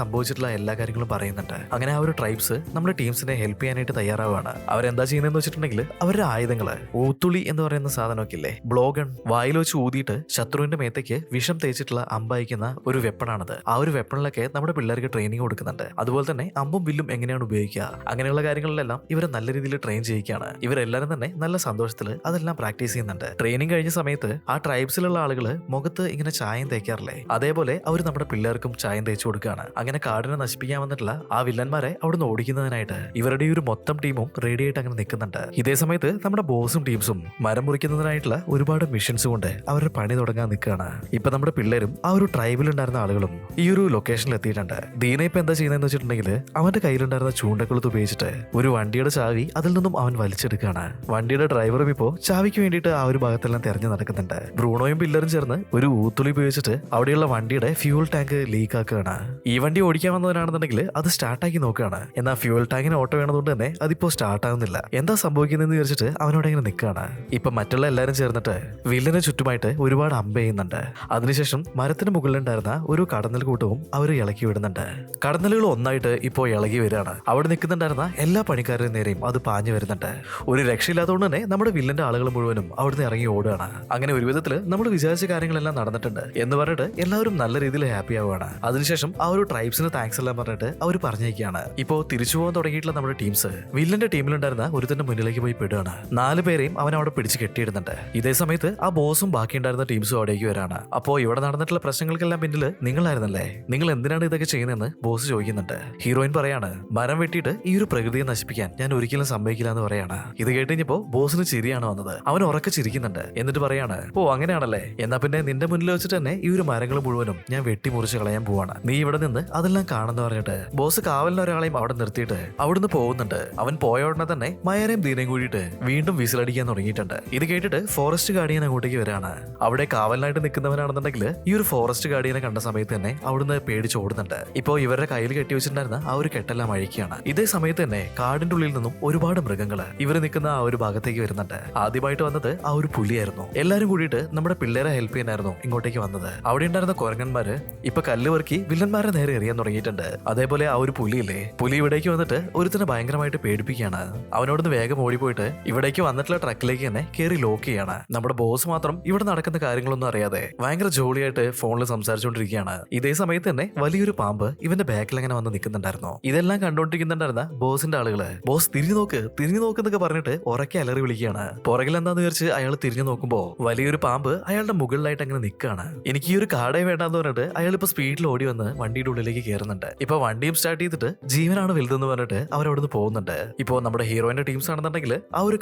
സംഭവിച്ചിട്ടുള്ള എല്ലാ കാര്യങ്ങളും പറയുന്നുണ്ട്. അങ്ങനെ ആ ഒരു ട്രൈബ്സ് നമ്മുടെ ടീംസിനെ ഹെൽപ്പ് ചെയ്യാനായിട്ട് തയ്യാറാവുകയാണ്. അവരെന്താ ചെയ്യുന്നതെന്ന് വെച്ചിട്ടുണ്ടെങ്കിൽ അവരുടെ ആയുധങ്ങള് ഊത്തുളി എന്ന് പറയുന്ന സാധനമൊക്കെ ഇല്ലേ, ബ്ലോഗൺ വായിൽ വെച്ച് ഊതിയിട്ട് ശത്രുവിന്റെ മേത്തേക്ക് വിഷം തേച്ചിട്ടുള്ള അമ്പയക്കുന്ന ഒരു വെപ്പണാണത്. ആ ഒരു വെപ്പണിലൊക്കെ നമ്മുടെ പിള്ളേർക്ക് ട്രെയിനിങ് കൊടുക്കുന്നുണ്ട്. അതുപോലെ തന്നെ അമ്പും വില്ലും എങ്ങനെയാണ് ഉപയോഗിക്കുക, അങ്ങനെയുള്ള കാര്യങ്ങളിലെല്ലാം ഇവരെ നല്ല രീതിയിൽ ട്രെയിൻ ചെയ്യിക്കുകയാണ്. ഇവരെല്ലാരും തന്നെ നല്ല സന്തോഷത്തിൽ അതെല്ലാം പ്രാക്ടീസ് ചെയ്യുന്നുണ്ട്. ട്രെയിനിങ് കഴിഞ്ഞ സമയത്ത് ആ ട്രൈബ്സിലുള്ള ആളുകൾ മുഖത്ത് ഇങ്ങനെ ചായം തേക്കാറില്ലേ, അതേപോലെ അവർ നമ്മുടെ പിള്ളേർക്കും ചായം തേച്ചു കൊടുക്കുകയാണ്. അങ്ങനെ കാടിനെ നശിപ്പിക്കാൻ വന്നിട്ടുള്ള ആ വില്ലന്മാരെ അവിടുന്ന് ഓടിക്കുന്നതിനായിട്ട് ഇവരുടെ ഈ ഒരു മൊത്തം ടീമും റെഡി ആയിട്ട് അങ്ങനെ നിൽക്കുന്നുണ്ട്. ഇതേ സമയത്ത് നമ്മുടെ ബോസും ടീംസും മരം മുറിക്കുന്നതിനായിട്ടുള്ള ഒരുപാട് മിഷൻസ് കൊണ്ട് അവരുടെ പണി തുടങ്ങാൻ നിൽക്കുകയാണ്. ഇപ്പൊ നമ്മുടെ പിള്ളേരും ആ ഒരു ട്രൈബിലുണ്ടായിരുന്ന ആളുകളും ഈ ഒരു ലൊക്കേഷനിൽ എത്തിയിട്ടുണ്ട്. ദീന ഇപ്പൊ എന്താ ചെയ്യുന്നതെന്ന് വെച്ചിട്ടുണ്ടെങ്കിൽ അവന്റെ കയ്യിലുണ്ടായിരുന്ന ചൂണ്ടക്കുളത്ത് ഉപയോഗിച്ചിട്ട് ഒരു വണ്ടിയുടെ ചാവി അതിൽ നിന്നും അവൻ വലിച്ചെടുക്കുകയാണ്. വണ്ടിയുടെ ഡ്രൈവറും ഇപ്പോ ചാവിക്ക് വേണ്ടിയിട്ട് ആ ഒരു ഭാഗത്തെല്ലാം തെരഞ്ഞു നടക്കുന്നുണ്ട്. ബ്രൂണോയും പിള്ളേരും ചേർന്ന് ഒരു ഊത്തുളി ഉപയോഗിച്ചിട്ട് അവിടെയുള്ള വണ്ടിയുടെ ഫ്യൂൽ ടാങ്ക് ലീക്ക് ആക്കുകയാണ്. ഈ വണ്ടി ഓടിക്കാൻ വന്നവനാണെന്നുണ്ടെങ്കിൽ അത് സ്റ്റാർട്ടാക്കി നോക്കുകയാണ്. എന്നാൽ ഫ്യൂൽ ടാങ്കിന് ഓട്ടോ വേണതുകൊണ്ട് തന്നെ അതിപ്പോ സ്റ്റാർട്ട് ആവുന്നില്ല. എന്താ സംഭവിക്കുന്നതെന്ന് വിചാരിച്ചിട്ട് അവനോട് ഇങ്ങനെ നിൽക്കുകയാണ്. ഇപ്പൊ മറ്റുള്ള എല്ലാവരും ചേർന്നിട്ട് വില്ലന് ചുറ്റുമായിട്ട് ഒരുപാട് അമ്പ ചെയ്യുന്നുണ്ട്. അതിനുശേഷം മരത്തിന് മുകളിലുണ്ടായിരുന്ന ഒരു കടന്നൽ കൂട്ടവും അവർ ഇളക്കി വിടുന്നുണ്ട്. കടന്നലുകൾ ഒന്നായിട്ട് ഇപ്പോൾ ഇളകി വരികയാണ്. അവിടെ നിൽക്കുന്നുണ്ടായിരുന്ന എല്ലാ പണിക്കാരുടെയും നേരെയും അത് പാഞ്ഞു വരുന്നുണ്ട്. ഒരു രക്ഷയില്ലാത്തതുകൊണ്ട് തന്നെ നമ്മുടെ വില്ലന്റെ ആളുകൾ മുഴുവനും അവിടുന്ന് ഇറങ്ങി ഓടുകയാണ്. അങ്ങനെ ഒരു വിധത്തിൽ നമ്മൾ വിചാരിച്ച കാര്യങ്ങളെല്ലാം നടന്നിട്ടുണ്ട് എന്ന് പറഞ്ഞിട്ട് എല്ലാവരും നല്ല രീതിയിൽ ഹാപ്പി ആവുകയാണ്. അതിനുശേഷം ആ ഒരു ട്രൈബ്സിന് താങ്ക്സ് എല്ലാം പറഞ്ഞിട്ട് അവർ പറഞ്ഞേക്കാണ്. ഇപ്പോൾ തിരിച്ചു പോകാൻ തുടങ്ങിയിട്ടുള്ള നമ്മുടെ ടീംസ് വില്ലന്റെ ടീമിലുണ്ടായിരുന്ന ഒരുത്തന്റെ മുന്നിലേക്ക് പോയി പെടുകയാണ്. 4 പേരെയും അവൻ അവിടെ പിടിച്ച് കെട്ടിയിടുന്നുണ്ട്. ഇതേ സമയത്ത് ആ ബോസും ബാക്കിയുണ്ടായിരുന്ന ടീംസും അവിടേക്ക് വരാണ്. അപ്പോൾ ഇവിടെ നടന്നിട്ടുള്ള പ്രശ്നങ്ങൾക്കെല്ലാം പിന്നിൽ നിങ്ങളായിരുന്നല്ലേ, നിങ്ങൾ എന്തിനാണ് ഇതൊക്കെ ചെയ്യുന്നതെന്ന് ബോസ് ചോദിക്കുന്നുണ്ട്. ഹീറോയിൻ പറയാണ് മരം വെട്ടിയിട്ട് ഈ ഒരു പ്രകൃതിയെ നശിപ്പിക്കാൻ ഞാൻ ഒരിക്കലും സമ്മതിക്കില്ല എന്ന് പറയാണ്. ഇത് കേട്ടുകഴിഞ്ഞപ്പോ ബോസിന് ചിരിയാണ് വന്നത്. അവൻ ഉറക്കെ ചിരിക്കുന്നുണ്ട്. എന്നിട്ട് പറയാണ് ഓ അങ്ങനെയാണല്ലേ, എന്നാ പിന്നെ നിന്റെ മുന്നിൽ വെച്ചിട്ട് തന്നെ ഈ ഒരു മരങ്ങൾ മുഴുവനും ഞാൻ വെട്ടിമുറിച്ച് കളയാൻ പോവാണ്, നീ ഇവിടെ നിന്ന് അതെല്ലാം കാണുന്ന പറഞ്ഞിട്ട് ബോസ് കാവലിന് ഒരാളെയും അവിടെ നിർത്തിയിട്ട് അവിടുന്ന് പോകുന്നുണ്ട്. അവൻ പോയ ഉടനെ തന്നെ മയറേയും ദീനയും കൂടിയിട്ട് വീണ്ടും വിസിലടിക്കാൻ തുടങ്ങിയിട്ടുണ്ട്. ഇത് കേട്ടിട്ട് ഫോറസ്റ്റ് ഗാർഡിയൻ അങ്ങോട്ടേക്ക് വരാണ്. അവിടെ കാവലിനായിട്ട് നിൽക്കുന്നവനാണെന്നുണ്ടെങ്കിൽ ഈ ഒരു ഫോറസ്റ്റ് ഗാർഡിയനെ കണ്ട സമയത്ത് തന്നെ അവിടുന്ന് പേടിച്ച് ഓടുന്നുണ്ട്. ഇപ്പോ ഇവരുടെ കയ്യിൽ കെട്ടി വെച്ചിട്ടുണ്ടായിരുന്ന ആ ഒരു കെട്ടെല്ലാം അഴിക്കുകയാണ്. ഇതേ സമയത്ത് തന്നെ കാടിന്റെ ഉള്ളിൽ നിന്നും ഒരുപാട് മൃഗങ്ങള് ഇവർ നിൽക്കുന്ന ആ ഒരു ഭാഗത്തേക്ക് വരുന്നുണ്ട്. ആദ്യമായിട്ട് വന്നത് ആ ഒരു പുലിയായിരുന്നു. എല്ലാരും കൂടിയിട്ട് നമ്മുടെ പിള്ളേരെ ഹെൽപ്പ് ചെയ്യാനായിരുന്നു ഇങ്ങോട്ടേക്ക് വന്നത്. അവിടെ ഉണ്ടായിരുന്ന കുരങ്ങന്മാര് ഇപ്പൊ കല്ല് പെറുക്കി വില്ലന്മാരെ നേരെ എറിയാൻ തുടങ്ങിയിട്ടുണ്ട്. അതേപോലെ ആ ഒരു പുലിയില്ലേ, പുലി ഇവിടേക്ക് വന്നിട്ട് ഒരുത്തിനെ ഭയങ്കരമായിട്ട് പേടിപ്പിക്കുകയാണ്. അവനോടൊന്ന് വേഗം ഓടിപ്പോയിട്ട് ഇവിടേക്ക് വന്നിട്ടുള്ള ട്രക്കിലേക്ക് തന്നെ കയറി ലോക്ക് ചെയ്യാണ്. നമ്മുടെ ബോസ് മാത്രം ഇവിടെ നടക്കുന്ന കാര്യങ്ങളൊന്നും അറിയാതെ ഭയങ്കര ജോളിയായിട്ട് ഫോണിൽ സംസാരിച്ചുകൊണ്ടിരിക്കുകയാണ്. ഇതേ സമയത്ത് തന്നെ വലിയൊരു പാമ്പ് ഇവന്റെ ബാക്കിൽ അങ്ങനെ വന്ന് നിൽക്കുന്നുണ്ടായിരുന്നു. ഇതെല്ലാം കണ്ടോണ്ടിരിക്കുന്നുണ്ടായിരുന്ന ബോസിന്റെ ആളുകള് ബോസ് തിരിഞ്ഞു നോക്ക് എന്നൊക്കെ പറഞ്ഞിട്ട് ഉറക്കെ അലറി വിളിക്കുകയാണ്. പുറകിൽ എന്താന്ന് വിചാരിച്ച് അയാൾ തിരിഞ്ഞു നോക്കുമ്പോ വലിയൊരു പാമ്പ് അയാളുടെ മുകളിലായിട്ട് അങ്ങനെ നിൽക്കുകയാണ്. എനിക്ക് ഈ ഒരു കാടേ വേണ്ടാന്ന് പറഞ്ഞിട്ട് അയാൾ ഇപ്പൊ സ്പീഡിൽ ഓടി വന്ന് വണ്ടിയുടെ ഉള്ളിലേക്ക് കയറുന്നുണ്ട്. ഇപ്പൊ വണ്ടിയും സ്റ്റാർട്ട് ചെയ്തിട്ട് ജീവനാണ് വലുതെന്ന് പറഞ്ഞിട്ട് അവരവിടുന്ന് പോകുന്നുണ്ട്. ഇപ്പോ നമ്മുടെ ഹീറോയിന്റെ ടീംസ് ആണെന്നുണ്ടെങ്കിൽ ആ ഒരു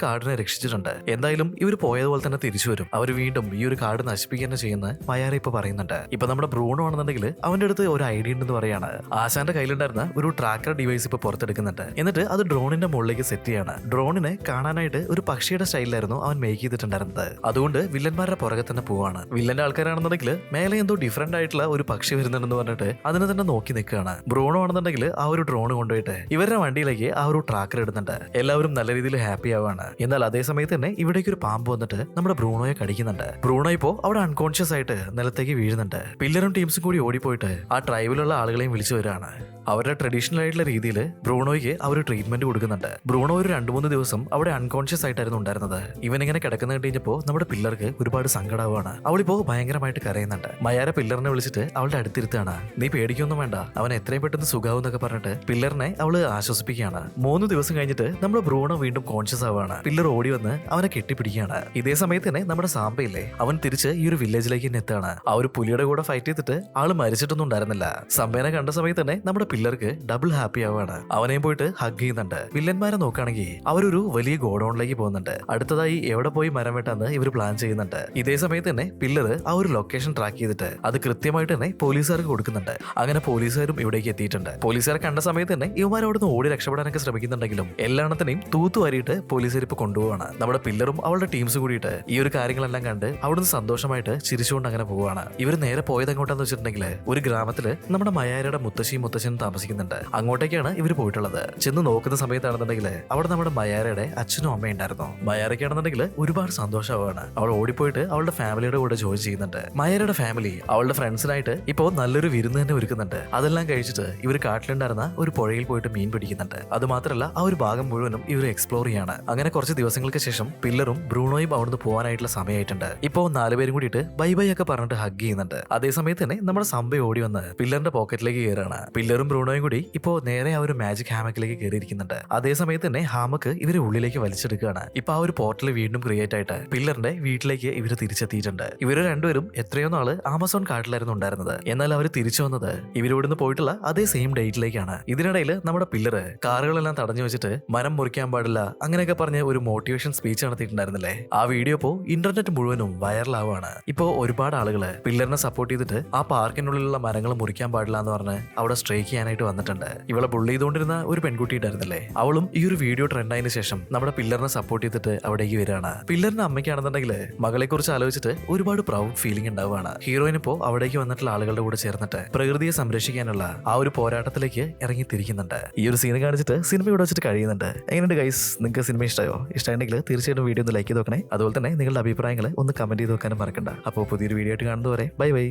കാടിനെ രക്ഷിച്ചിട്ടുണ്ട്. എന്തായാലും ഇവർ പോയതുപോലെ തന്നെ തിരിച്ചു വരും. അവർ വീണ്ടും ഈ ഒരു കാട് നശിപ്പിക്കുക തന്നെ ചെയ്യുന്ന മയാര ഇപ്പൊ പറയുന്നുണ്ട്. ഇപ്പൊ നമ്മുടെ ബ്രൂണോ ആണെന്നുണ്ടെങ്കിൽ അവന്റെ അടുത്ത് ഒരു ഐഡിയ ഉണ്ടെന്ന് പറയാണ്. ആശാന്റെ കയ്യിലുണ്ടായിരുന്ന ഒരു ട്രാക്കർ ഡിവൈസ് ഇപ്പൊ പുറത്തെടുക്കുന്നുണ്ട്. എന്നിട്ട് അത് ഡ്രോണിന്റെ മുകളിലേക്ക് സെറ്റ് ചെയ്യാണ്. ഡ്രോണിനെ കാണാനായിട്ട് ഒരു പക്ഷിയുടെ സ്റ്റൈലിലായിരുന്നു അവൻ മേക്ക് ചെയ്തിട്ടുണ്ടായിരുന്നത്. അതുകൊണ്ട് വില്ലന്മാരുടെ പുറകെ തന്നെ പോവാണ്. വില്ലന്റെ ആൾക്കാരാണെന്നുണ്ടെങ്കിൽ മേലെ എന്തോ ഡിഫറെന്റ് ആയിട്ടുള്ള ഒരു പക്ഷി വരുന്നുണ്ടെന്ന് പറഞ്ഞിട്ട് അതിനെ തന്നെ നോക്കി നിൽക്കുകയാണ്. ബ്രൂണോ ആണെന്നുണ്ടെങ്കിൽ ആ ഒരു ഡ്രോൺ കൊണ്ടുപോയിട്ട് ഇവരുടെ വണ്ടിയിലേക്ക് ആ ഒരു ട്രാക്കർ ഇടുന്നുണ്ട്. എല്ലാവരും നല്ല രീതിയിൽ ഹാപ്പി ആവാണ്. എന്നാൽ അതേ സമയത്ത് തന്നെ ഇവിടേക്ക് ഒരു പാമ്പ് വന്നിട്ട് നമ്മുടെ ബ്രൂണോയെ കടിക്കുന്നുണ്ട്. ബ്രൂണോ ഇപ്പോ അവിടെ അൺകോൺഷ്യസ് ആയിട്ട് നിലത്തേക്ക് വീഴുന്നുണ്ട്. പില്ലറും ടീംസും കൂടി ഓടിപ്പോയിട്ട് ആ ട്രൈബിലുള്ള ആളുകളെയും വിളിച്ചു വരികയാണ്. അവരുടെ ട്രഡീഷണൽ ആയിട്ടുള്ള രീതിയിൽ ബ്രൂണോയ്ക്ക് അവർ ട്രീറ്റ്മെന്റ് കൊടുക്കുന്നുണ്ട്. ബ്രൂണോ ഒരു 2-3 ദിവസം അവിടെ അൺകോൺഷ്യസ് ആയിട്ടായിരുന്നു ഉണ്ടായിരുന്നത്. ഇവനിങ്ങനെ കിടക്കുന്ന കഴിഞ്ഞപ്പോ നമ്മുടെ പില്ലർക്ക് ഒരുപാട് സങ്കടമാണ്. അവളിപ്പോ ഭയങ്കരമായിട്ട് കരയുന്നുണ്ട്. മയാര പില്ലറിനെ വിളിച്ചിട്ട് അവളുടെ അടുത്തിരുത്താണ്. നീ പേടിക്കൊന്നും വേണ്ട, അവൻ എത്രയും പെട്ടെന്ന് സുഖാവും എന്നൊക്കെ പറഞ്ഞിട്ട് പില്ലറിനെ അവള് ആശ്വസിപ്പിക്കുകയാണ്. 3 ദിവസം കഴിഞ്ഞിട്ട് നമ്മുടെ നമ്മുടെ ബ്രൂണോ വീണ്ടും കോൺഷ്യസ് ആവുകയാണ്. പില്ലർ ഓടി വന്ന് അവനെ കെട്ടിപ്പിടിക്കുകയാണ്. ഇതേ സമയത്ത് തന്നെ നമ്മുടെ സാമ്പയില്ലേ, അവൻ തിരിച്ച് ഈ ഒരു വില്ലേജിലേക്ക് തന്നെ എത്താണ്. ആ ഒരു പുലിയുടെ കൂടെ ഫൈറ്റ് ചെയ്തിട്ട് ആള് മരിച്ചിട്ടൊന്നും ഉണ്ടായിരുന്നില്ല. സമ്പേനെ കണ്ട സമയത്ത് തന്നെ നമ്മുടെ പില്ലർക്ക് ഡബിൾ ഹാപ്പി ആവുകയാണ്. അവനെയും പോയിട്ട് ഹഗ് ചെയ്യുന്നുണ്ട്. വില്ലന്മാരെ നോക്കുകയാണെങ്കിൽ അവരൊരു വലിയ ഗോഡൌണിലേക്ക് പോകുന്നുണ്ട്. അടുത്തതായി എവിടെ പോയി മരം വെട്ടാന്ന് ഇവർ പ്ലാൻ ചെയ്യുന്നുണ്ട്. ഇതേ സമയത്ത് തന്നെ പില്ലർ ആ ഒരു ലൊക്കേഷൻ ട്രാക്ക് ചെയ്തിട്ട് അത് കൃത്യമായിട്ട് തന്നെ പോലീസുകാർക്ക് കൊടുക്കുന്നുണ്ട്. അങ്ങനെ പോലീസുകാരും ഇവിടേക്ക് എത്തിയിട്ടുണ്ട്. പോലീസുകാരെ കണ്ട സമയത്ത് തന്നെ ഇവന്മാർ അവിടുന്ന് ഓടി രക്ഷപ്പെടാനൊക്കെ ശ്രമിക്കുന്നുണ്ടെങ്കിലും എല്ലാത്തിനെയും തൂത്തുവാരിയിട്ട് പോലീസുകാർ ഇപ്പൊ കൊണ്ടുപോവാണ്. നമ്മുടെ പില്ലറും അവളുടെ ടീംസും കൂടിയിട്ട് ഈ ഒരു കാര്യങ്ങളെല്ലാം കണ്ട് അവിടുന്ന് സന്തോഷമായിട്ട് ചിരിച്ചുകൊണ്ട് അങ്ങനെ പോവുകയാണ്. ഇവർ നേരെ പോയത് എങ്ങോട്ടാന്ന് വെച്ചിട്ടുണ്ടെങ്കിൽ ഒരു ഗ്രാമത്തില് നമ്മുടെ മയാരയുടെ മുത്തശ്ശനും താമസിക്കുന്നുണ്ട്. അങ്ങോട്ടേക്കാണ് ഇവർ പോയിട്ടുള്ളത്. ചെന്ന് നോക്കുന്ന സമയത്താണെന്നുണ്ടെങ്കിൽ അവിടെ നമ്മുടെ മയാരയുടെ അച്ഛനും അമ്മയും ഉണ്ടായിരുന്നു. മയാരയ്ക്കാണെന്നുണ്ടെങ്കിൽ ഒരുപാട് സന്തോഷമാവാണ്. അവൾ ഓടിപ്പോയിട്ട് അവളുടെ ഫാമിലിയുടെ കൂടെ ജോയിൻ ചെയ്യുന്നുണ്ട്. മയാരയുടെ ഫാമിലി അവളുടെ ഫ്രണ്ട്സിനായിട്ട് ഇപ്പോൾ നല്ലൊരു വിരുന്ന് തന്നെ ഒരുക്കുന്നുണ്ട്. അതെല്ലാം കഴിച്ചിട്ട് ഇവർ കാട്ടിലുണ്ടായിരുന്ന ഒരു പുഴയിൽ പോയിട്ട് മീൻ പിടിക്കുന്നുണ്ട്. അത് മാത്രമല്ല ആ ഒരു ഭാഗം മുഴുവനും ഇവർ എക്സ്പ്ലോർ ചെയ്യാണ്. അങ്ങനെ കുറച്ച് ദിവസങ്ങൾക്ക് ശേഷം പില്ലറും ബ്രൂണോയും അവിടുന്ന് പോകാനായിട്ടുള്ള സമയമായിട്ടുണ്ട്. ഇപ്പോൾ 4 പേരും കൂടിയിട്ട് ബൈ ബൈ ഒക്കെ പറഞ്ഞിട്ട് ഹഗ് ചെയ്യുന്നുണ്ട്. അതേ സമയത്ത് തന്നെ നമ്മുടെ സമ്പ ഓടി വന്ന് പില്ലറിന്റെ പോക്കറ്റിലേക്ക് കയറാണ്. പില്ലറും ബ്രൂണോയും കൂടി ഇപ്പോൾ നേരെ ആ ഒരു മാജിക് ഹാമക്കിലേക്ക് കയറിയിരിക്കുന്നുണ്ട്. അതേ സമയത്ത് തന്നെ ഹാമക്ക് ഇവരെ ഉള്ളിലേക്ക് വലിച്ചെടുക്കുകയാണ്. ഇപ്പൊ ആ ഒരു പോർട്ടൽ വീണ്ടും ക്രിയേറ്റ് ആയിട്ട് പില്ലറിന്റെ വീട്ടിലേക്ക് ഇവർ തിരിച്ചെത്തിയിട്ടുണ്ട്. ഇവര് രണ്ടുപേരും എത്രയോ നാള് ആമസോൺ കാട്ടിലായിരുന്നു ഉണ്ടായിരുന്നത്. എന്നാൽ അവർ തിരിച്ചു വന്നത് ഇവരിവിടുന്ന് പോയിട്ടുള്ള അതേ സെയിം ഡേറ്റിലേക്കാണ്. ഇതിനിടയിൽ നമ്മുടെ പില്ലറ് കാറുകളെല്ലാം തടഞ്ഞു വെച്ചിട്ട് മരം മുറിക്കാൻ പാടില്ല അങ്ങനെയൊക്കെ പറഞ്ഞ് ഒരു മോട്ടിവേഷൻ സ്പീച്ച് നടത്തിയിട്ടുണ്ടായിരുന്നില്ലേ. ആ വീഡിയോ ഇപ്പോ ഇന്റർനെറ്റ് മുഴുവനും വൈറലാവാണ്. ഇപ്പോ ഒരുപാട് ആളുകള് പില്ലറിനെ സപ്പോർട്ട് ചെയ്തിട്ട് ആ പാർക്കിനുള്ളിലുള്ള മരങ്ങൾ മുറിക്കാൻ പാടില്ല എന്ന് പറഞ്ഞ് അവിടെ സ്ട്രൈക്ക് ചെയ്യാനായിട്ട് വന്നിട്ടുണ്ട്. ഇവളെ ബുള്ളി ചെയ്തുകൊണ്ടിരുന്ന ഒരു പെൺകുട്ടി ഉണ്ടായിരുന്നില്ലേ, അവളും ഈ ഒരു വീഡിയോ ട്രെൻഡ് ആയതിനു ശേഷം നമ്മുടെ പില്ലറിനെ സപ്പോർട്ട് ചെയ്തിട്ട് അവിടേക്ക് വരികയാണ്. പില്ലറിന്റെ അമ്മയ്ക്കാണെന്നുണ്ടെങ്കിൽ മകളെ കുറിച്ച് ആലോചിച്ചിട്ട് ഒരുപാട് പ്രൗഡ് ഫീലിംഗ് ഉണ്ടാവുകയാണ്. ഹീറോയിൻ ഇപ്പോ അവിടേക്ക് വന്നിട്ടുള്ള ആളുകളുടെ കൂടെ ചേർന്നിട്ട് പ്രകൃതിയെ സംരക്ഷിക്കാനുള്ള ആ ഒരു പോരാട്ടത്തിലേക്ക് ഇറങ്ങി തിരിക്കുന്നുണ്ട്. ഈ ഒരു സീൻ കാണിച്ചിട്ട് സിനിമ ഇവിടെ വെച്ചിട്ട് കഴിയുന്നുണ്ട്. എങ്ങനെയുണ്ട് ഗൈസ്? നിങ്ങൾക്ക് സിനിമ ഇഷ്ടമായോ? ഇഷ്ടമാണെങ്കിൽ തീർച്ചയായിട്ടും വീഡിയോ ഒന്ന് ലൈക്ക് ചെയ്ത് നോക്കണേ. അതുപോലെ തന്നെ നിങ്ങളുടെ അഭിപ്രായങ്ങൾ ഒന്ന് കമന്റ് ചെയ്ത് വെക്കാനും മറക്കണ്ട. അപ്പോൾ പുതിയൊരു വീഡിയോ ആയിട്ട് കാണുന്നതുവരെ ബൈ ബൈ.